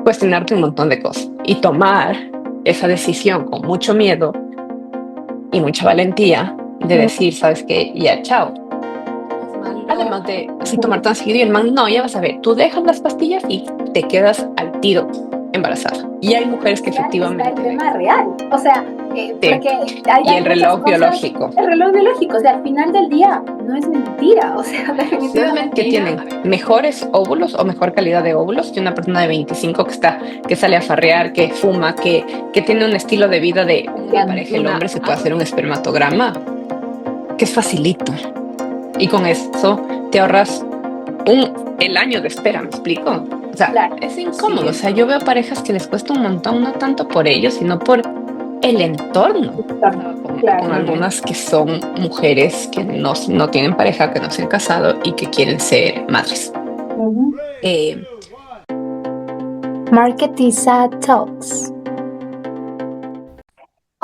cuestionarte un montón de cosas y tomar esa decisión con mucho miedo y mucha valentía de Mm, decir, ¿sabes qué? Ya, chao. Además de así tomar tan seguido y el man, no, ya vas a ver, tú dejas las pastillas y te quedas al tiro embarazada. Y hay mujeres que real está el efectivamente, tema real. O sea, sí, porque hay, y el hay muchas reloj cosas, biológico. el reloj biológico, o sea, al final del día no es mentira, o sea, Que definitivamente. tienen mejores óvulos o mejor calidad de óvulos que una persona de 25 que sale a farrear, que fuma, que tiene un estilo de vida de una pareja, el hombre se puede hacer un espermatograma, que es facilito. Y con eso te ahorras el año de espera, ¿me explico? O sea, Claro, es incómodo. O sea, yo veo parejas que les cuesta un montón, no tanto por ellos, sino por el entorno. Con claro. algunas que son mujeres que no tienen pareja, que no se han casado y que quieren ser madres. Ujú. Eh, Marketiza Talks.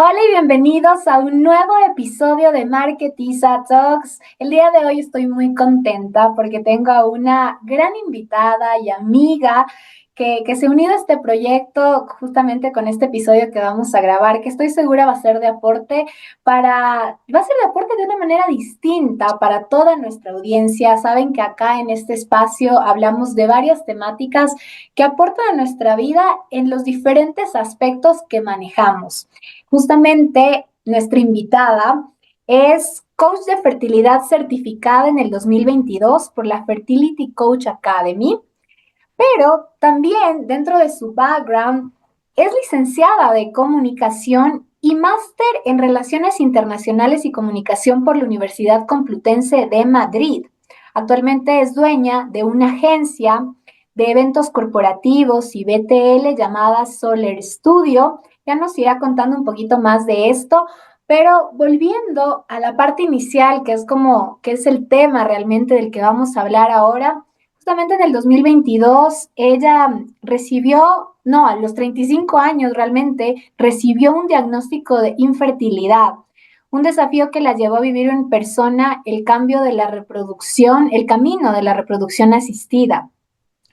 Hola y bienvenidos a un nuevo episodio de Marketiza Talks. El día de hoy estoy muy contenta porque tengo a una gran invitada y amiga que se ha unido a este proyecto justamente con este episodio que vamos a grabar, que estoy segura va a ser de aporte de una manera distinta para toda nuestra audiencia. Saben que acá en este espacio hablamos de varias temáticas que aportan a nuestra vida en los diferentes aspectos que manejamos. Justamente nuestra invitada es coach de fertilidad certificada en el 2022 por la Fertility Coach Academy, pero también dentro de su background es licenciada de comunicación y máster en relaciones internacionales y comunicación por la Universidad Complutense de Madrid. Actualmente es dueña de una agencia de eventos corporativos y BTL llamada Solar Studio. Ya nos irá contando un poquito más de esto, pero volviendo a la parte inicial, que es el tema realmente del que vamos a hablar ahora. Justamente en el 2022, ella recibió, no, a los 35 años realmente, recibió un diagnóstico de infertilidad, un desafío que la llevó a vivir en persona el cambio de la reproducción, el camino de la reproducción asistida.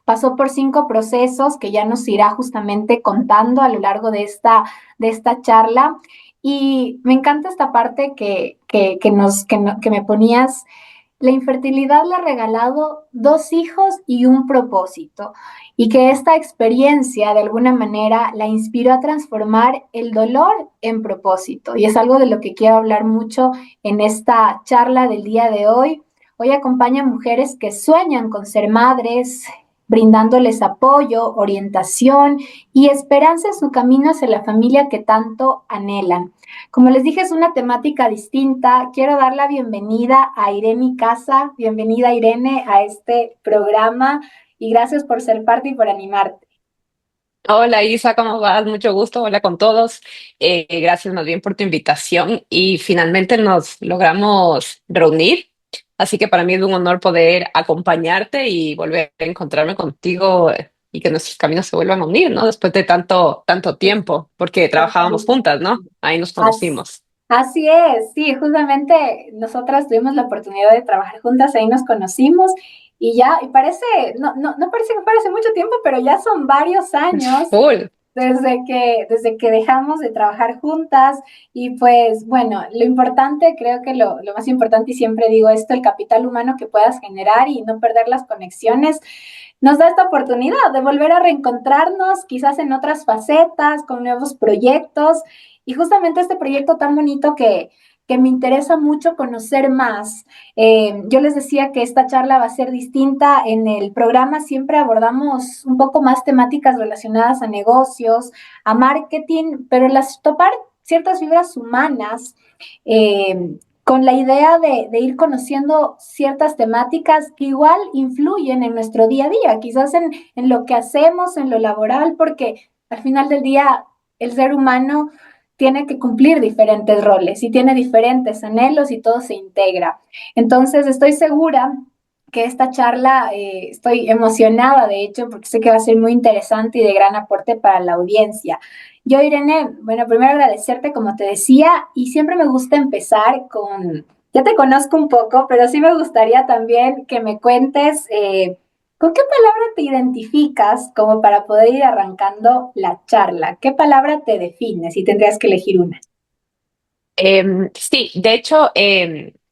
Pasó por 5 procesos que ya nos irá justamente contando a lo largo de esta charla. Y me encanta esta parte que me ponías. La infertilidad le ha regalado 2 hijos y un propósito, y que esta experiencia de alguna manera la inspiró a transformar el dolor en propósito. Y es algo de lo que quiero hablar mucho en esta charla del día de hoy. Hoy acompaña a mujeres que sueñan con ser madres, brindándoles apoyo, orientación y esperanza en su camino hacia la familia que tanto anhelan. Como les dije, es una temática distinta. Quiero dar la bienvenida a Irene Casa. Bienvenida, Irene, a este programa y gracias por ser parte y por animarte. Hola Isa, ¿cómo vas? Mucho gusto. Hola con todos. Gracias más bien por tu invitación y finalmente nos logramos reunir. Así que para mí es un honor poder acompañarte y volver a encontrarme contigo y que nuestros caminos se vuelvan a unir, ¿no? Después de tanto tiempo, porque trabajábamos juntas, ¿no? Ahí nos As- conocimos. Así es, sí, justamente nosotras tuvimos la oportunidad de trabajar juntas, ahí nos conocimos y ya, y parece, no parece que parece mucho tiempo, pero ya son varios años Full. desde que dejamos de trabajar juntas. Y pues bueno, lo importante, creo que lo más importante, y siempre digo esto, el capital humano que puedas generar y no perder las conexiones, nos da esta oportunidad de volver a reencontrarnos, quizás en otras facetas, con nuevos proyectos. Y justamente este proyecto tan bonito que me interesa mucho conocer más. Yo les decía que esta charla va a ser distinta. En el programa siempre abordamos un poco más temáticas relacionadas a negocios, a marketing, pero las topar ciertas fibras humanas, con la idea de ir conociendo ciertas temáticas que igual influyen en nuestro día a día, quizás en lo que hacemos, en lo laboral, porque al final del día el ser humano tiene que cumplir diferentes roles y tiene diferentes anhelos y todo se integra. Entonces, estoy segura que esta charla, estoy emocionada de hecho, porque sé que va a ser muy interesante y de gran aporte para la audiencia. Yo, Irene, bueno, primero agradecerte, como te decía, y siempre me gusta empezar con, ya te conozco un poco, pero sí me gustaría también que me cuentes. ¿Con qué palabra te identificas como para poder ir arrancando la charla? ¿Qué palabra te define si tendrías que elegir una? Sí, de hecho,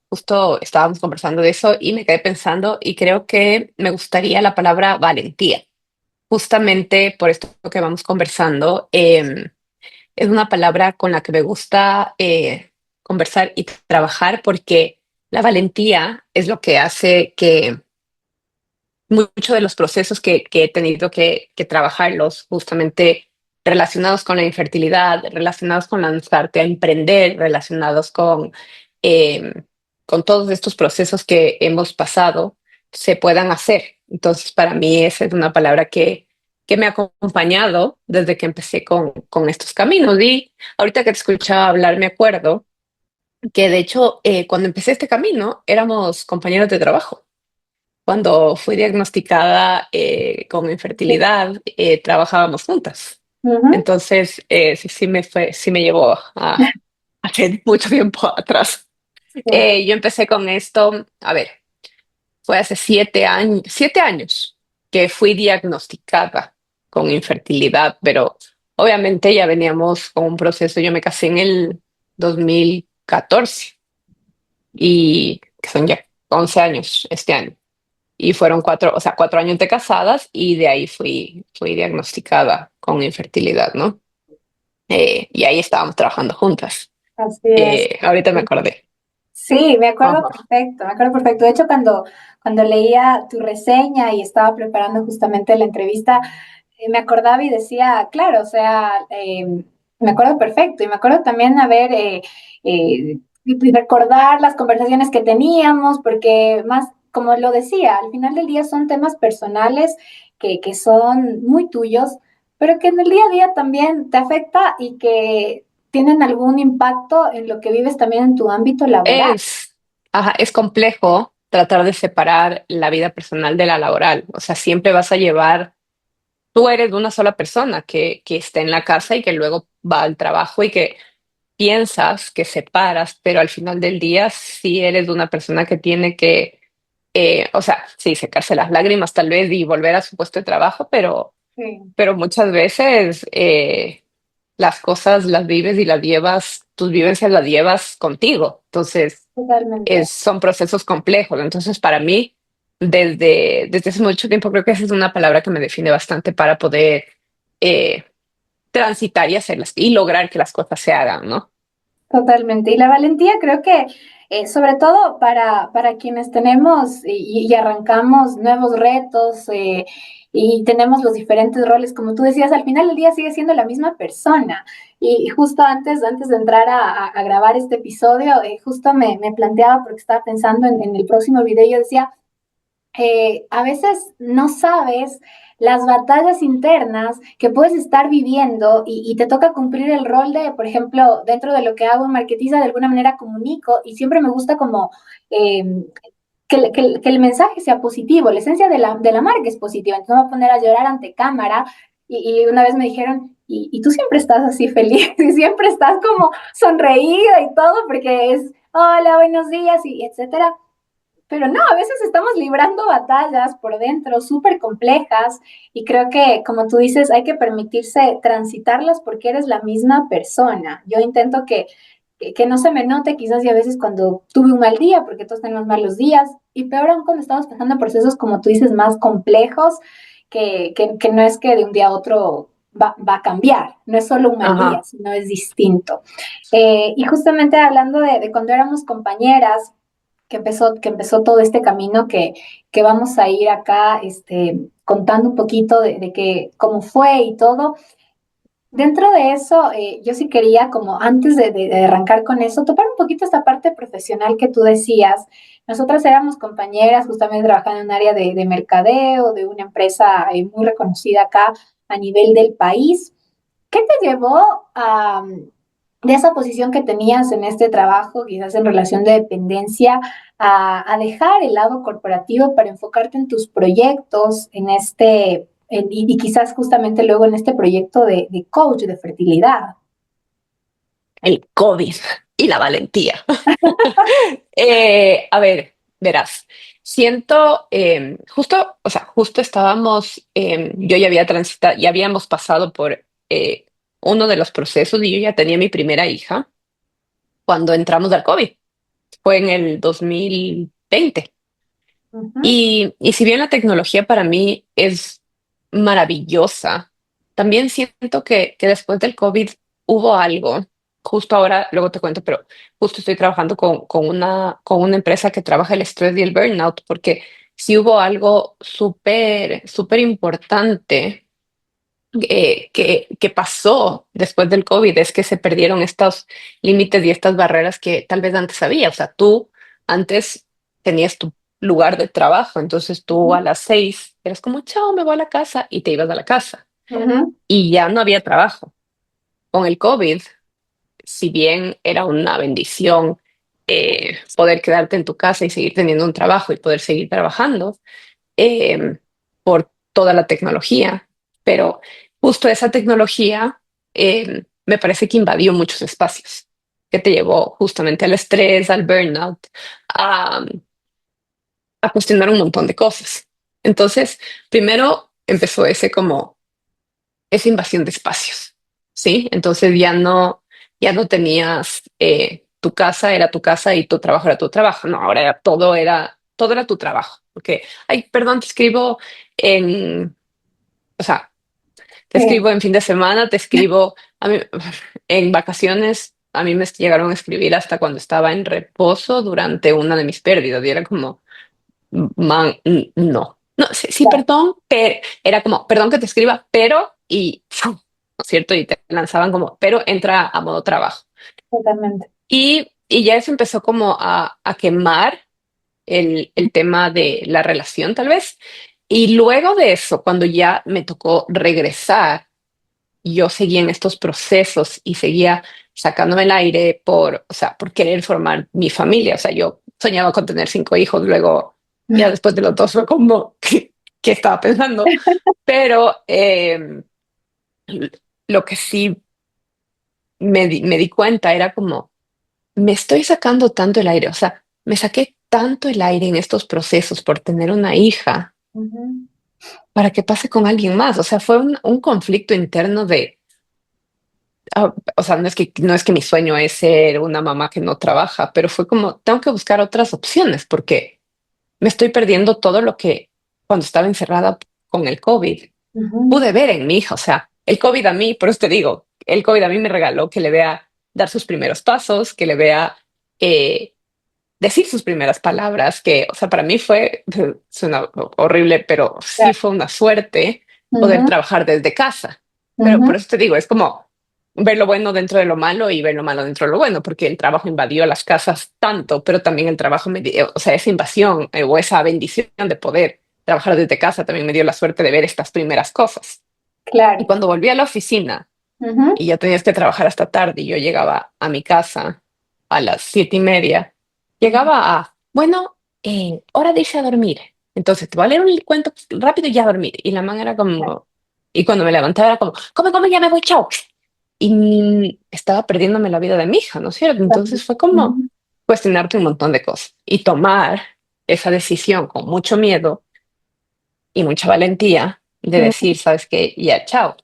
justo estábamos conversando de eso y me quedé pensando y creo que me gustaría la palabra valentía, justamente por esto que vamos conversando. Es una palabra con la que me gusta conversar y trabajar porque la valentía es lo que hace que muchos de los procesos que he tenido que trabajarlos justamente relacionados con la infertilidad, relacionados con lanzarte a emprender, relacionados eh, con todos estos procesos que hemos pasado, se puedan hacer. Entonces, para mí esa es una palabra que me ha acompañado desde que empecé con estos caminos. Y ahorita que te escuchaba hablar, me acuerdo que de hecho, cuando empecé este camino, éramos compañeros de trabajo. Cuando fui diagnosticada con infertilidad, trabajábamos juntas. Ujú. Entonces, sí me llevó a hace mucho tiempo atrás. Sí. Yo empecé con esto, a ver, fue hace 7 años que fui diagnosticada con infertilidad, pero obviamente ya veníamos con un proceso. Yo me casé en el 2014 y que son ya 11 años este año. Y fueron 4 años de casadas y de ahí fui diagnosticada con infertilidad, ¿no? Y ahí estábamos trabajando juntas. Así es. Ahorita me acordé. Sí, me acuerdo Ajá. perfecto, me acuerdo perfecto. De hecho, cuando leía tu reseña y estaba preparando justamente la entrevista, me acordaba y decía, claro, o sea, me acuerdo perfecto y me acuerdo también y recordar las conversaciones que teníamos, porque más, como lo decía, al final del día son temas personales que son muy tuyos, pero que en el día a día también te afecta y que tienen algún impacto en lo que vives también en tu ámbito laboral. Es complejo tratar de separar la vida personal de la laboral. O sea, siempre vas a llevar, tú eres una sola persona que está en la casa y que luego va al trabajo y que piensas que separas, pero al final del día sí eres una persona que tiene que, o sea, sí, secarse las lágrimas tal vez y volver a su puesto de trabajo, Sí, pero muchas veces las cosas las vives y las llevas, tus vivencias las llevas contigo. Entonces, totalmente, son procesos complejos. Entonces, para mí, desde hace mucho tiempo, creo que esa es una palabra que me define bastante para poder eh, transitar y hacerlas y lograr que las cosas se hagan, ¿no? totalmente. Y la valentía creo que, sobre todo para quienes tenemos y arrancamos nuevos retos y tenemos los diferentes roles, como tú decías, al final del día sigue siendo la misma persona. Y justo antes de entrar a grabar este episodio, justo me planteaba, porque estaba pensando en el próximo video, yo decía, a veces no sabes las batallas internas que puedes estar viviendo y te toca cumplir el rol de, por ejemplo, dentro de lo que hago en Marketiza, de alguna manera comunico y siempre me gusta como eh, que el mensaje sea positivo, la esencia de la marca es positiva, entonces no me voy a poner a llorar ante cámara y una vez me dijeron, y tú siempre estás así feliz y siempre estás como sonreída y todo porque es, hola, buenos días y etcétera. Pero no, a veces estamos librando batallas por dentro súper complejas y creo que, como tú dices, hay que permitirse transitarlas porque eres la misma persona. Yo intento que no se me note quizás y a veces cuando tuve un mal día, porque todos tenemos malos días, y peor aún cuando estamos pasando procesos, como tú dices, más complejos, que no es que de un día a otro va a cambiar, no es solo un mal día, Ajá. sino es distinto. Y justamente hablando de cuando éramos compañeras, que empezó todo este camino que vamos a ir acá contando un poquito de que, cómo fue y todo. Dentro de eso, yo sí quería, como antes de arrancar con eso, topar un poquito esta parte profesional que tú decías. Nosotras éramos compañeras justamente trabajando en un área de mercadeo, de una empresa muy reconocida acá a nivel del país. ¿Qué te llevó de esa posición que tenías en este trabajo, quizás en relación de dependencia, a dejar el lado corporativo para enfocarte en tus proyectos, y quizás justamente luego en este proyecto de coach de fertilidad? El COVID y la valentía. A ver. Verás, siento, justo, o sea, justo estábamos, yo ya había transitado, ya habíamos pasado por uno de los procesos y yo ya tenía mi primera hija cuando entramos al COVID. Fue en el 2020. Ujú, Y si bien la tecnología para mí es maravillosa, también siento que después del COVID hubo algo, justo ahora, luego te cuento, pero justo estoy trabajando con una empresa que trabaja el estrés y el burnout, porque sí hubo algo súper, súper importante que pasó después del COVID, es que se perdieron estos límites y estas barreras que tal vez antes había. O sea, tú antes tenías tu lugar de trabajo, entonces tú a ujú, las 6 eras como, chao, me voy a la casa y te ibas a la casa ujú, y ya no había trabajo. Con el COVID, si bien era una bendición poder quedarte en tu casa y seguir teniendo un trabajo y poder seguir trabajando, por toda la tecnología, pero justo esa tecnología me parece que invadió muchos espacios, que te llevó justamente al estrés, al burnout, a, a cuestionar un montón de cosas. Entonces, primero empezó ese como esa invasión de espacios, ¿sí? Entonces ya no tenías tu casa era tu casa y tu trabajo era tu trabajo. No, ahora todo era tu trabajo. Porque, ay, perdón, te escribo en, o sea, te sí, escribo en fin de semana, te escribo a mí, en vacaciones. A mí me llegaron a escribir hasta cuando estaba en reposo durante una de mis pérdidas y era como, man, no. No, sí, sí, claro, perdón, pero era como, perdón que te escriba, pero, y, ¿no es cierto? Y te lanzaban como, pero entra a modo trabajo. totalmente. Y ya eso empezó como a quemar el tema de la relación, tal vez. Y luego de eso, cuando ya me tocó regresar, yo seguía en estos procesos y seguía sacándome el aire por, o sea, por querer formar mi familia. O sea, yo soñaba con tener 5 hijos, luego ya después de los dos fue como, ¿qué estaba pensando? Pero lo que sí me di cuenta era como, me estoy sacando tanto el aire, o sea, me saqué tanto el aire en estos procesos por tener una hija Ujú, para que pase con alguien más. O sea, fue un conflicto interno de o sea, no es que mi sueño es ser una mamá que no trabaja, pero fue como, tengo que buscar otras opciones porque me estoy perdiendo todo lo que cuando estaba encerrada con el COVID ujú, pude ver en mi hija. O sea, el COVID a mí, por eso te digo, el COVID a mí me regaló que le vea dar sus primeros pasos, que le vea eh, decir sus primeras palabras, que, o sea, para mí fue, suena horrible, pero sí claro, fue una suerte poder ujú, trabajar desde casa. Pero por ujú, eso te digo, es como ver lo bueno dentro de lo malo y ver lo malo dentro de lo bueno, porque el trabajo invadió las casas tanto, pero también el trabajo, o sea, esa invasión o esa bendición de poder trabajar desde casa también me dio la suerte de ver estas primeras cosas. Y claro, cuando volví a la oficina ujú, y ya tenías que trabajar hasta tarde y yo llegaba a mi casa a las 7:30, ujú, llegaba a, bueno, hora de irse a dormir. Entonces te voy a leer un cuento rápido y ya a dormir. Y la man era claro, como, y cuando me levantaba era como, come, come, ya me voy, chao. Y estaba perdiéndome la vida de mi hija, ¿no es cierto? Entonces fue como ujú, cuestionarte un montón de cosas y tomar esa decisión con mucho miedo y mucha valentía de ujú, decir, ¿sabes qué? Ya, chao.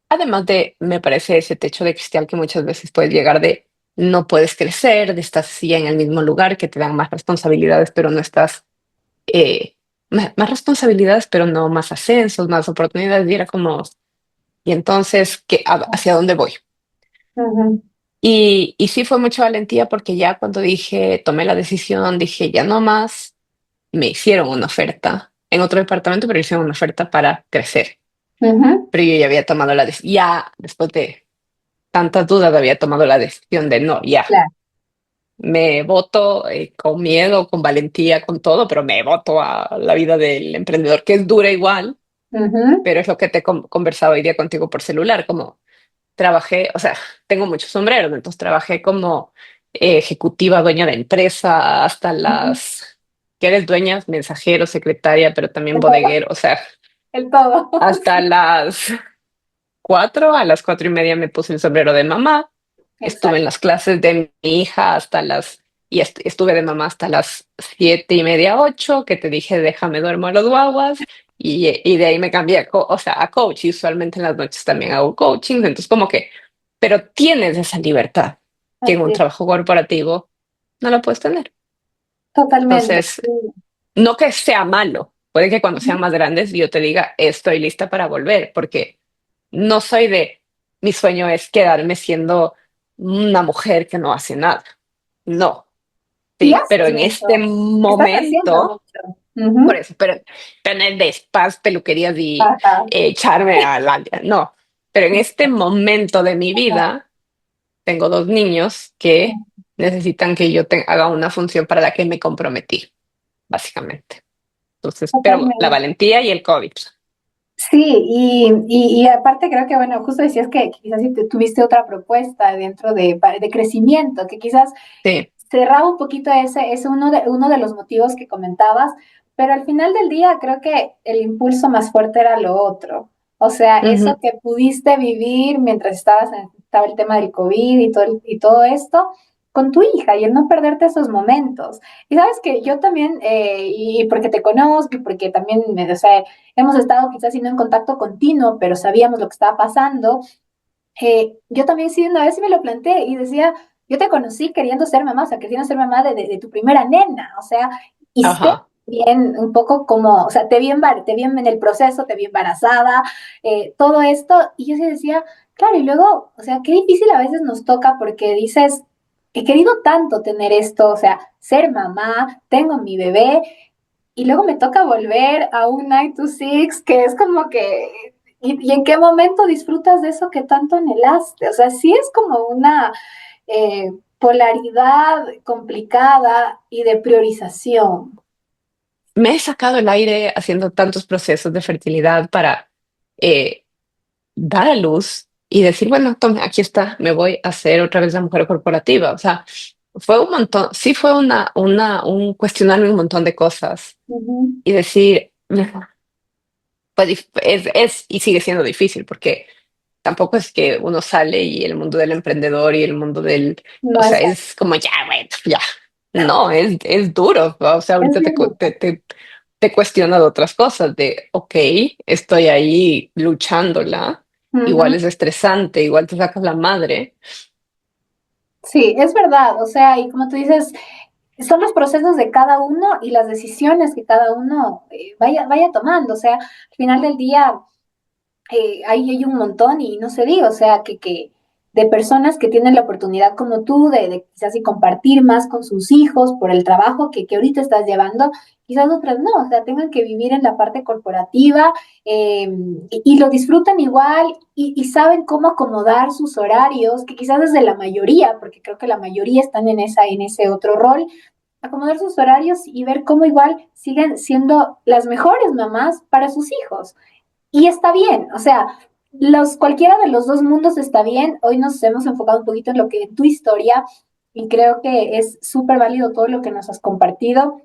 Además de, me parece ese techo de cristal que muchas veces puedes llegar de no puedes crecer, de estás así en el mismo lugar, que te dan más responsabilidades, pero no estás, más responsabilidades, pero no más ascensos, más oportunidades, y era como, y entonces, ¿hacia dónde voy? ujú, Y sí fue mucha valentía porque ya cuando dije, tomé la decisión, dije, ya no más, me hicieron una oferta en otro departamento, pero hicieron una oferta para crecer. ujú, Pero yo ya había tomado ya después de tantas dudas había tomado la decisión de no, ya, claro, me voto con miedo, con valentía, con todo, pero me voto a la vida del emprendedor, que es dura igual, ujú, pero es lo que te he conversado hoy día contigo por celular, como trabajé, o sea, tengo muchos sombreros, entonces trabajé como ejecutiva, dueña de empresa, hasta ujú, las que eres dueña, mensajero, secretaria, pero también el todo, bodeguero, o sea, el todo, hasta sí, las 4, a las 4:30 me puse el sombrero de mamá. Estuve en exacto, las clases de mi hija hasta las y estuve de mamá hasta las 7:30, 8, que te dije, déjame duermo a los guaguas, y de ahí me cambié o sea, a coach, y usualmente en las noches también hago coaching, entonces como que, pero tienes esa libertad que en un Así es, trabajo corporativo no lo puedes tener. totalmente. Entonces, Sí. no que sea malo, puede que cuando sean Ujú. más grandes yo te diga, estoy lista para volver, porque no soy mi sueño es quedarme siendo una mujer que no hace nada. No, Y sí, pero haces en este mucho, estás haciendo momento, mucho. por Ujú. eso, pero tener de spas, peluquerías y Ajá, echarme a la... No, pero en este momento de mi vida tengo dos niños que necesitan que yo haga una función para la que me comprometí, básicamente. Entonces, pero la totalmente. valentía y el COVID. Sí, y aparte creo que, bueno, justo decías que quizás si tuviste otra propuesta dentro de crecimiento, que quizás Sí. cerraba un poquito ese uno de los motivos que comentabas, pero al final del día creo que el impulso más fuerte era lo otro. O sea, eso Ujú. que pudiste vivir mientras estaba el tema del COVID y todo esto con tu hija y el no perderte esos momentos. Y sabes que yo también, y porque te conozco y porque también, o sea, hemos estado quizás no en contacto continuo, pero sabíamos lo que estaba pasando. Yo también sí, una vez sí me lo planteé y decía, yo te conocí queriendo ser mamá, o sea, queriendo ser mamá de tu primera nena, o sea, y sé Ajá. bien un poco como, o sea, te vi en el proceso, te vi embarazada, todo esto, y yo sí decía, claro, y luego, o sea, qué difícil a veces nos toca porque dices, he querido tanto tener esto, o sea, ser mamá, tengo mi bebé, y luego me toca volver a un 9 to 6, que es como que, ¿y en qué momento disfrutas de eso que tanto anhelaste? O sea, sí es como una polaridad complicada y de priorización. Me he sacado el aire haciendo tantos procesos de fertilidad para eh, dar a luz y decir, bueno, tome, aquí está, me voy a hacer otra vez la mujer corporativa. O sea, fue un montón, sí fue un cuestionarme un montón de cosas Ujú. y decir, pues y sigue siendo difícil porque tampoco es que uno sale y el mundo del emprendedor y el mundo o No sea, es, es como ya, bueno, ya. No, es duro, ¿no? O sea, es ahorita bien duro. te cuestiona de otras cosas, de, ok, estoy ahí luchándola, igual Ujú. es estresante, igual te sacas la madre. Sí, es verdad. O sea, y como tú dices, son los procesos de cada uno y las decisiones que cada uno vaya tomando. O sea, al final del día ahí hay un montón y no se diga, o sea, que de personas que tienen la oportunidad como tú de quizás y compartir más con sus hijos por el trabajo que ahorita estás llevando, quizás otras no, o sea, tengan que vivir en la parte corporativa y lo disfrutan igual y saben cómo acomodar sus horarios, que quizás es de la mayoría, porque creo que la mayoría están en ese otro rol, acomodar sus horarios y ver cómo igual siguen siendo las mejores mamás para sus hijos. Y está bien, o sea, cualquiera de los dos mundos está bien. Hoy nos hemos enfocado un poquito en lo que en tu historia y creo que es súper válido todo lo que nos has compartido.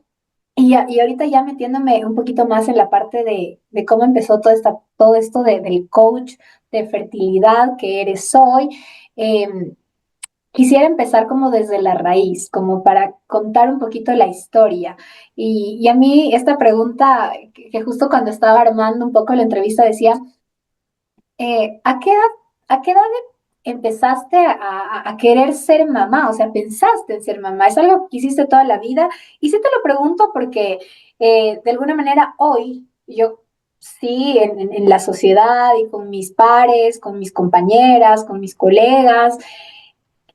Y ahorita ya metiéndome un poquito más en la parte de cómo empezó todo esto del coach de fertilidad que eres hoy, eh, quisiera empezar como desde la raíz, como para contar un poquito la historia. Y a mí esta pregunta, que justo cuando estaba armando un poco la entrevista decía, a qué edad empezaste a querer ser mamá? O sea, pensaste en ser mamá. ¿Es algo que hiciste toda la vida? Y sí te lo pregunto porque de alguna manera hoy yo sí en la sociedad y con mis pares, con mis compañeras, con mis colegas,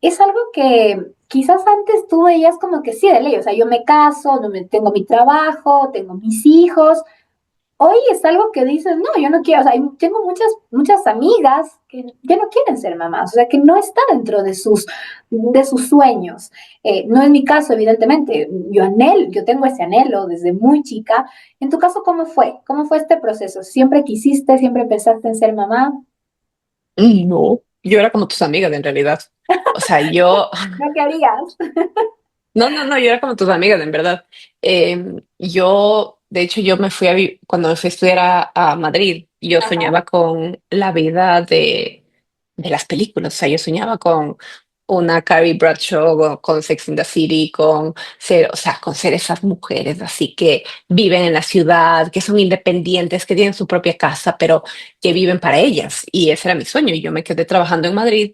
es algo que quizás antes tú veías como que sí, de ley, o sea, yo me caso, tengo mi trabajo, tengo mis hijos. Hoy es algo que dices, no, yo no quiero, o sea, tengo muchas amigas que ya no quieren ser mamás, o sea, que no está dentro de sus sueños. No es mi caso, evidentemente, yo tengo ese anhelo desde muy chica. En tu caso, ¿cómo fue? ¿Cómo fue este proceso? ¿Siempre quisiste, siempre pensaste en ser mamá? No, yo era como tus amigas en realidad. O sea, ¿No querías? no, no, no, yo era como tus amigas, en verdad. De hecho, yo cuando me fui a estudiar a Madrid, yo Ajá. soñaba con la vida de las películas. O sea, yo soñaba con una Carrie Bradshaw con Sex and the City, con ser, o sea, con ser esas mujeres así que viven en la ciudad, que son independientes, que tienen su propia casa, pero que viven para ellas. Y ese era mi sueño. Y yo me quedé trabajando en Madrid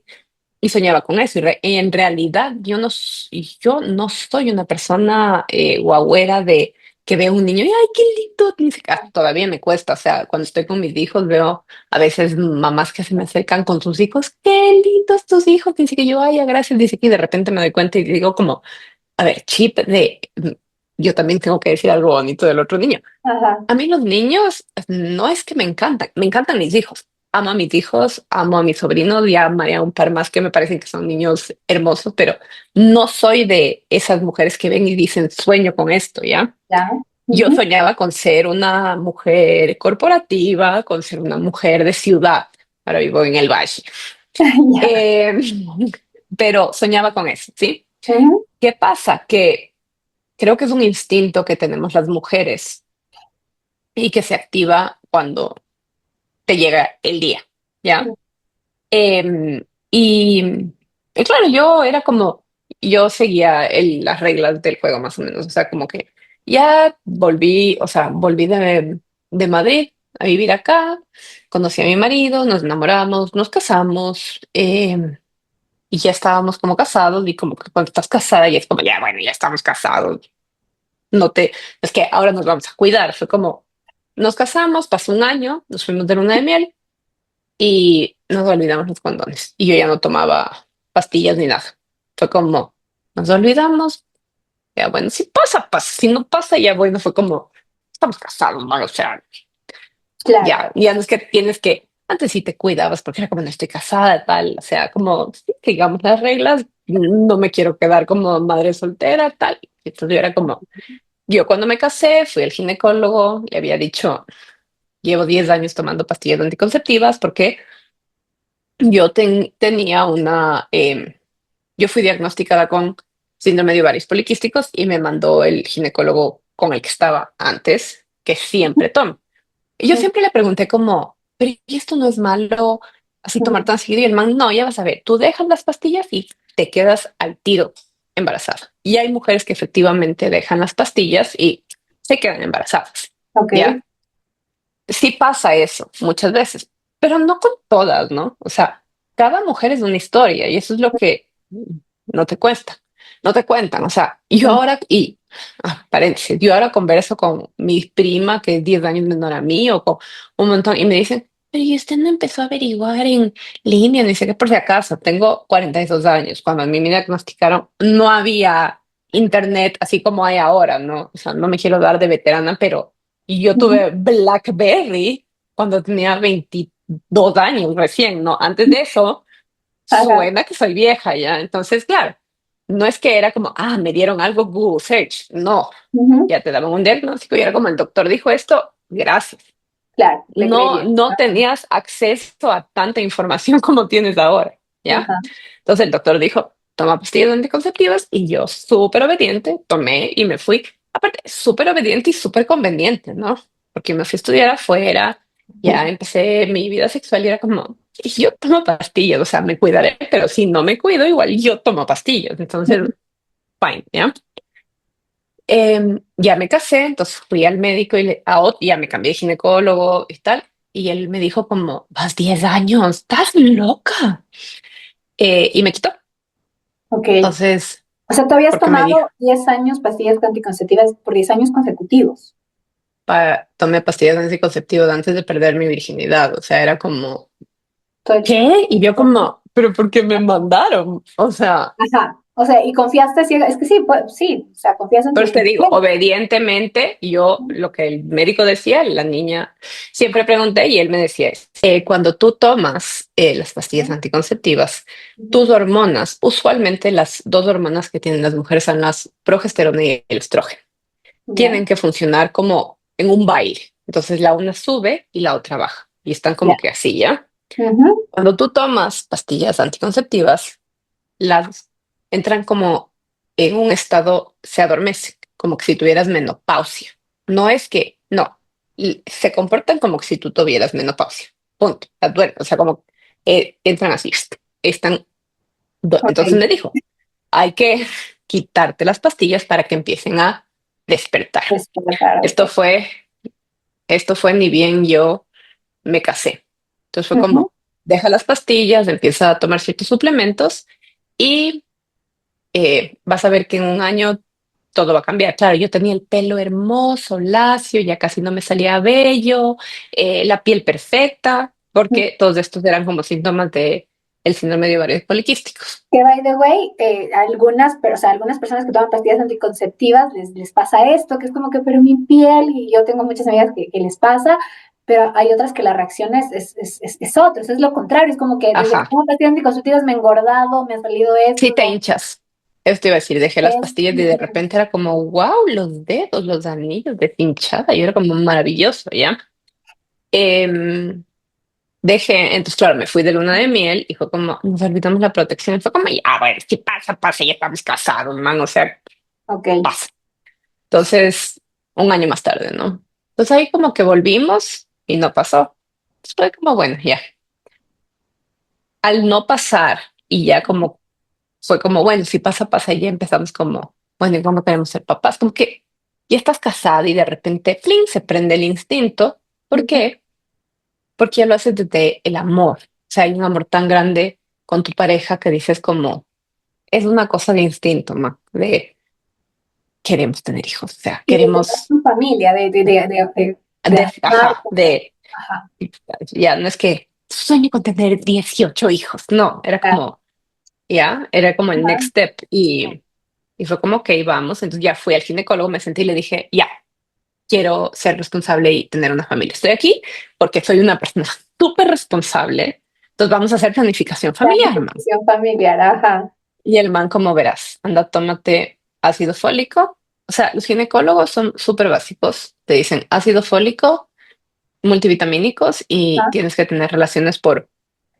y soñaba con eso. En realidad, yo no soy una persona guagüera de que veo un niño y ¡ay, qué lindo! Ni siquiera- todavía me cuesta. O sea, cuando estoy con mis hijos, veo a veces mamás que se me acercan con sus hijos. ¡Qué lindos tus hijos! Dice que yo, ay, gracias. Dice que de repente me doy cuenta y digo como, a ver, chip de... Yo también tengo que decir algo bonito del otro niño. Ajá, A mí los niños no es que me encantan mis hijos. Amo a mis hijos, amo a mis sobrinos, ya María un par más que me parecen que son niños hermosos, pero no soy de esas mujeres que ven y dicen sueño con esto, ¿ya? ya. Yo Ujú. soñaba con ser una mujer corporativa, con ser una mujer de ciudad. Ahora vivo en el valle. Ya. Eh, pero soñaba con eso, ¿sí? Ujú. ¿Qué pasa? Que creo que es un instinto que tenemos las mujeres y que se activa cuando te llega el día, ¿ya? Y, y claro, yo era como, yo seguía las reglas del juego más o menos, o sea, como que ya volví, o sea, volví de Madrid a vivir acá, conocí a mi marido, nos enamoramos, nos casamos, y ya estábamos como casados, y como que cuando estás casada ya es como, ya, bueno, ya estamos casados, no te, es que ahora nos vamos a cuidar, fue como, nos casamos, pasó un año, nos fuimos de luna de miel y nos olvidamos los condones. Y yo ya no tomaba pastillas ni nada. Fue como, nos olvidamos, ya bueno, si pasa, pasa, si no pasa, ya bueno, fue como, estamos casados, ¿no? O sea, Claro. ya no es que tienes que, antes sí te cuidabas porque era como no estoy casada, tal, o sea, como, sí, digamos las reglas, no me quiero quedar como madre soltera, tal. Entonces yo era como, yo cuando me casé fui al ginecólogo, le había dicho, llevo 10 años tomando pastillas anticonceptivas porque tenía yo fui diagnosticada con síndrome de ovarios poliquísticos y me mandó el ginecólogo con el que estaba antes, que siempre tomo. Y yo Ujú. siempre le pregunté como, pero ¿y esto no es malo así tomar Ujú. tan seguido? Y el man, no, ya vas a ver, tú dejas las pastillas y te quedas al tiro embarazada. Y hay mujeres que efectivamente dejan las pastillas y se quedan embarazadas, Ok. ¿ya? Sí pasa eso muchas veces, pero no con todas, ¿no? O sea, cada mujer es una historia y eso es lo que no te cuesta, no te cuentan. O sea, yo Ujú. ahora, paréntesis, yo ahora converso con mi prima que es 10 años menor a mí o con un montón y me dicen, pero ¿y usted no empezó a averiguar en línea? Ni sé qué, por si acaso, tengo 42 años. Cuando a mí me diagnosticaron, no había internet así como hay ahora, ¿no? O sea, no me quiero dar de veterana, pero y yo Ujú. tuve BlackBerry cuando tenía 22 años recién, ¿no? Antes de eso, Ajá. suena que soy vieja ya. Entonces, claro, no es que era como, me dieron algo Google Search. No, Ujú. ya te daban un diagnóstico y era como el doctor dijo esto, gracias. Claro, le No, creyeron. no tenías acceso a tanta información como tienes ahora, ¿ya? Ajá. Entonces el doctor dijo, toma pastillas anticonceptivas y yo súper obediente, tomé y me fui. Aparte, súper obediente y súper conveniente, ¿no? Porque me fui a estudiar afuera, ya empecé mi vida sexual y era como, yo tomo pastillas, o sea, me cuidaré, pero si no me cuido, igual yo tomo pastillas. Entonces, fine, ¿ya? Ya me casé, entonces fui al médico ya me cambié de ginecólogo y tal, y él me dijo como, vas 10 años, estás loca. Y me quitó. Ok. Entonces, O sea, tú habías porque me dijo, tomado 10 años pastillas anticonceptivas por 10 años consecutivos. tomé pastillas anticonceptivas antes de perder mi virginidad, o sea, era como, Todo el tiempo. ¿qué? Y yo como, pero ¿por qué me mandaron? O sea, Ajá. O sea, y confiaste ciega. Es que sí, pues, sí. O sea, confías en tu pero te digo, instinto. obedientemente, yo lo que el médico decía, la niña, siempre pregunté y él me decía, cuando tú tomas las pastillas anticonceptivas, tus Ujú. hormonas, usualmente las dos hormonas que tienen las mujeres son las progesterona y el estrógeno, Ya, tienen que funcionar como en un baile. Entonces la una sube y la otra baja y están ya. como que así, ¿ya? Ujú. Cuando tú tomas pastillas anticonceptivas, las entran como en un estado, se adormece, como que si tuvieras menopausia. No es que, no, se comportan como que si tú tuvieras menopausia. Punto. Las duermen, o sea, como entran así, están. Entonces Ok. me dijo, hay que quitarte las pastillas para que empiecen a despertar. Despertar, ok. Esto fue, esto fue ni bien yo me casé. Entonces fue Ujú. como, deja las pastillas, empieza a tomar ciertos suplementos y vas a ver que en un año todo va a cambiar. Claro, yo tenía el pelo hermoso, lacio, ya casi no me salía vello, la piel perfecta, porque todos estos eran como síntomas de el síndrome de ovario poliquísticos. Que by the way, algunas, pero, o sea, algunas personas que toman pastillas anticonceptivas les pasa esto, que es como que, pero mi piel, y yo tengo muchas amigas que les pasa, pero hay otras que la reacción es otra, es lo contrario, es como que desde que Ajá, tomo pastillas anticonceptivas me he engordado, me ha salido sí esto, te hinchas. Esto iba a decir, dejé las es, pastillas y de repente era como, wow, los dedos, los anillos de pinchada, y era como maravilloso, ¿ya? Em, Dejé, entonces claro, me fui de luna de miel y fue como, nos olvidamos la protección, y fue como, ya, bueno, si pasa, pasa, ya estamos casados, man, o sea, ok, pasa. Entonces, un año más tarde, ¿no? Entonces ahí como que volvimos y no pasó. Entonces fue como, bueno, ya. Al no pasar y ya como, fue como, bueno, si pasa, pasa, y ya empezamos como, bueno, ¿y cómo queremos ser papás? Como que ya estás casada y de repente, ¡fling!, se prende el instinto. ¿Por ujú, qué? Porque ya lo haces desde el amor. O sea, hay un amor tan grande con tu pareja que dices como, es una cosa de instinto, ma, de queremos tener hijos, o sea, y de tener queremos, tu familia, de armar ajá, como, de, ajá, ya no es que sueño con tener 18 hijos, no, era ah, como, ya, era como el ajá, next step y fue como, ok, vamos, entonces ya fui al ginecólogo, me senté y le dije, ya, quiero ser responsable y tener una familia. Estoy aquí porque soy una persona súper responsable, entonces vamos a hacer planificación familiar, man. planificación familiar, ajá, Y el man, como verás, anda, tómate ácido fólico. O sea, los ginecólogos son súper básicos. Te dicen ácido fólico, multivitamínicos y ajá. tienes que tener relaciones por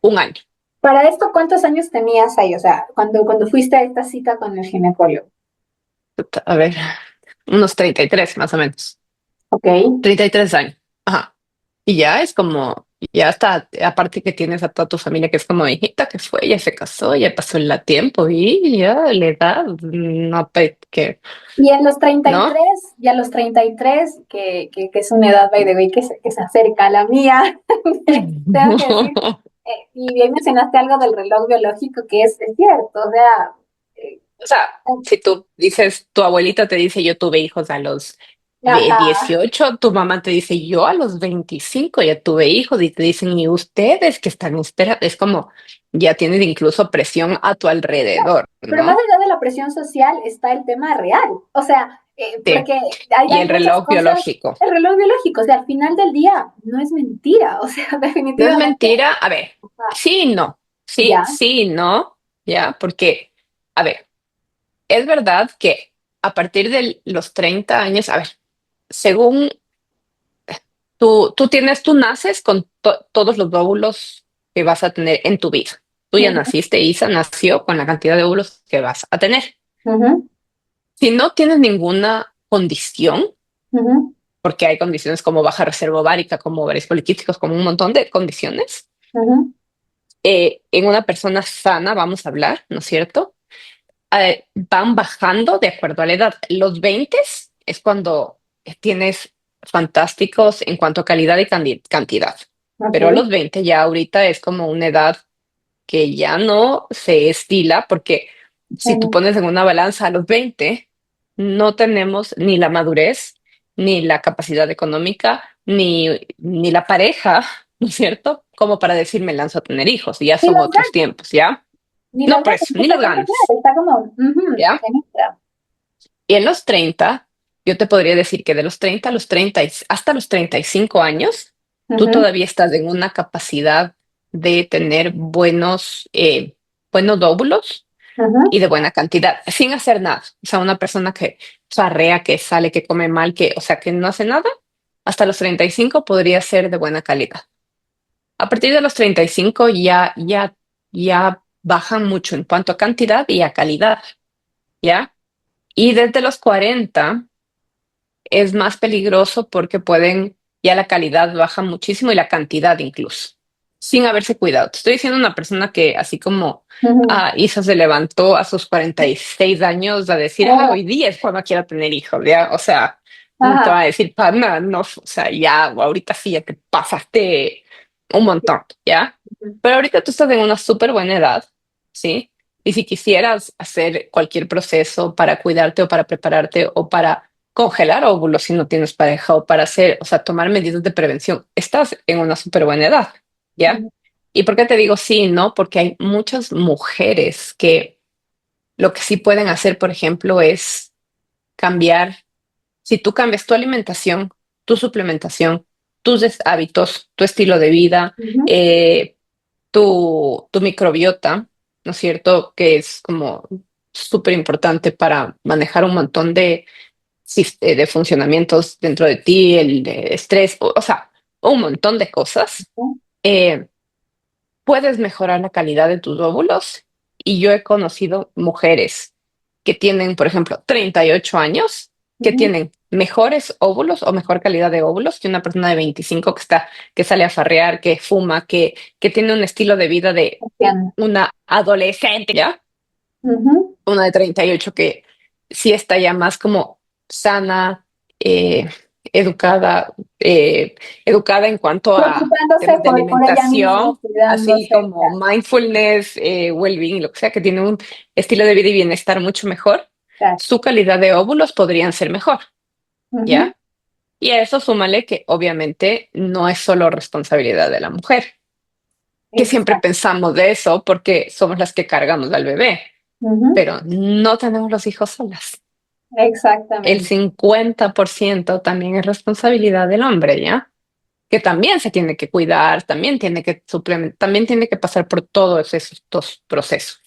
un año. Para esto, ¿cuántos años tenías ahí? O sea, cuando fuiste a esta cita con el ginecólogo. A ver, unos 33 más o menos. Ok. 33 años. Ajá. Y ya es como, ya está, aparte que tienes a toda tu familia que es como hijita que fue, ya se casó, ya pasó el tiempo y ya la edad, no, que, Y en los treinta y ¿no? tres, ya los 33, que es una edad, by the way, que se acerca a la mía, tengo que decir, y bien mencionaste algo del reloj biológico, que es cierto, o sea, eh, O sea, si tú dices, tu abuelita te dice, yo tuve hijos a los ajá, 18, tu mamá te dice, yo a los 25 ya tuve hijos, y te dicen, y ustedes que están esperando, es como, ya tienes incluso presión a tu alrededor, pero más ¿no? allá de la presión social está el tema real. O sea, Sí. porque hay, Y hay el muchas reloj cosas, biológico. el reloj biológico, o sea, al final del día no es mentira. O sea, No es definitivamente, mentira, a ver, ah, sí y no, sí, ya, sí y no, ya, porque, a ver, es verdad que a partir de los 30 años, a ver, según tú naces con todos los óvulos que vas a tener en tu vida. Tú ya ujú, naciste, Isa nació con la cantidad de óvulos que vas a tener. ujú, Si no tienes ninguna condición, ujú, porque hay condiciones como baja reserva ovárica, como ovarios poliquísticos, como un montón de condiciones, ujú, en una persona sana, vamos a hablar, ¿no es cierto? Van bajando de acuerdo a la edad. Los 20 es cuando tienes fantásticos en cuanto a calidad y cantidad. ok, Pero los 20 ya ahorita es como una edad que ya no se estila, porque si tú ujú. pones en una balanza a los 20 no tenemos ni la madurez, ni la capacidad económica, ni la pareja, ¿no es cierto? Como para decir me lanzo a tener hijos, ya Ni son las otros ganas, tiempos, ¿ya? ni No, las por ganas, eso, ni está las como, ganas, claro, está como, ujú, ¿ya? en extra. Y en los 30 yo te podría decir que de los 30 a los 30 hasta los 35 años, tú Ujú, todavía estás en una capacidad de tener buenos óvulos ujú, y de buena cantidad, sin hacer nada. O sea, una persona que farrea, que sale, que come mal, que, o sea, que no hace nada, hasta los 35 podría ser de buena calidad. A partir de los 35 ya bajan mucho en cuanto a cantidad y a calidad, ¿ya? Y desde los 40 es más peligroso porque ya la calidad baja muchísimo y la cantidad incluso. sin haberse cuidado. Te estoy diciendo una persona que así como Ujú. Isa se levantó a sus 46 años a decir, Oh, hoy día es cuando quiero tener hijos, ¿ya? O sea, no te va ajá. a decir, pana, no, o sea, ya, ahorita sí, ya te pasaste un montón, ¿ya? Ujú. Pero ahorita tú estás en una súper buena edad, ¿sí? Y si quisieras hacer cualquier proceso para cuidarte o para prepararte o para congelar óvulos si no tienes pareja o para hacer, o sea, tomar medidas de prevención, estás en una súper buena edad, ¿ya? Ujú. ¿Y por qué te digo sí, no? Porque hay muchas mujeres que lo que sí pueden hacer, por ejemplo, es cambiar, si tú cambias tu alimentación, tu suplementación, tus hábitos, tu estilo de vida, Ujú. eh, tu microbiota, ¿no es cierto? Que es como súper importante para manejar un montón de, de funcionamientos dentro de ti, el de estrés, o sea, un montón de cosas. eh, Puedes mejorar la calidad de tus óvulos. Y yo he conocido mujeres que tienen, por ejemplo, 38 años, que Ujú. tienen mejores óvulos o mejor calidad de óvulos que una persona de 25 que está, que sale a farrear, que fuma, que tiene un estilo de vida de Entiendo. una adolescente, ¿ya? Ujú. Una de 38 que sí está ya más como sana, eh, educada, educada en cuanto a Preocupándose temas de por ella misma, alimentación, así cuidándose. como mindfulness, well-being, lo que sea, que tiene un estilo de vida y bienestar mucho mejor, Claro. su calidad de óvulos podrían ser mejor, Ujú. ¿ya? Y a eso súmale que obviamente no es solo responsabilidad de la mujer, que siempre Exacto. pensamos de eso porque somos las que cargamos al bebé, Ujú. pero no tenemos los hijos solas. El Exactamente. 50% también es responsabilidad del hombre, ¿ya? Que también se tiene que cuidar, también tiene que suplementar, también tiene que pasar por todos estos procesos.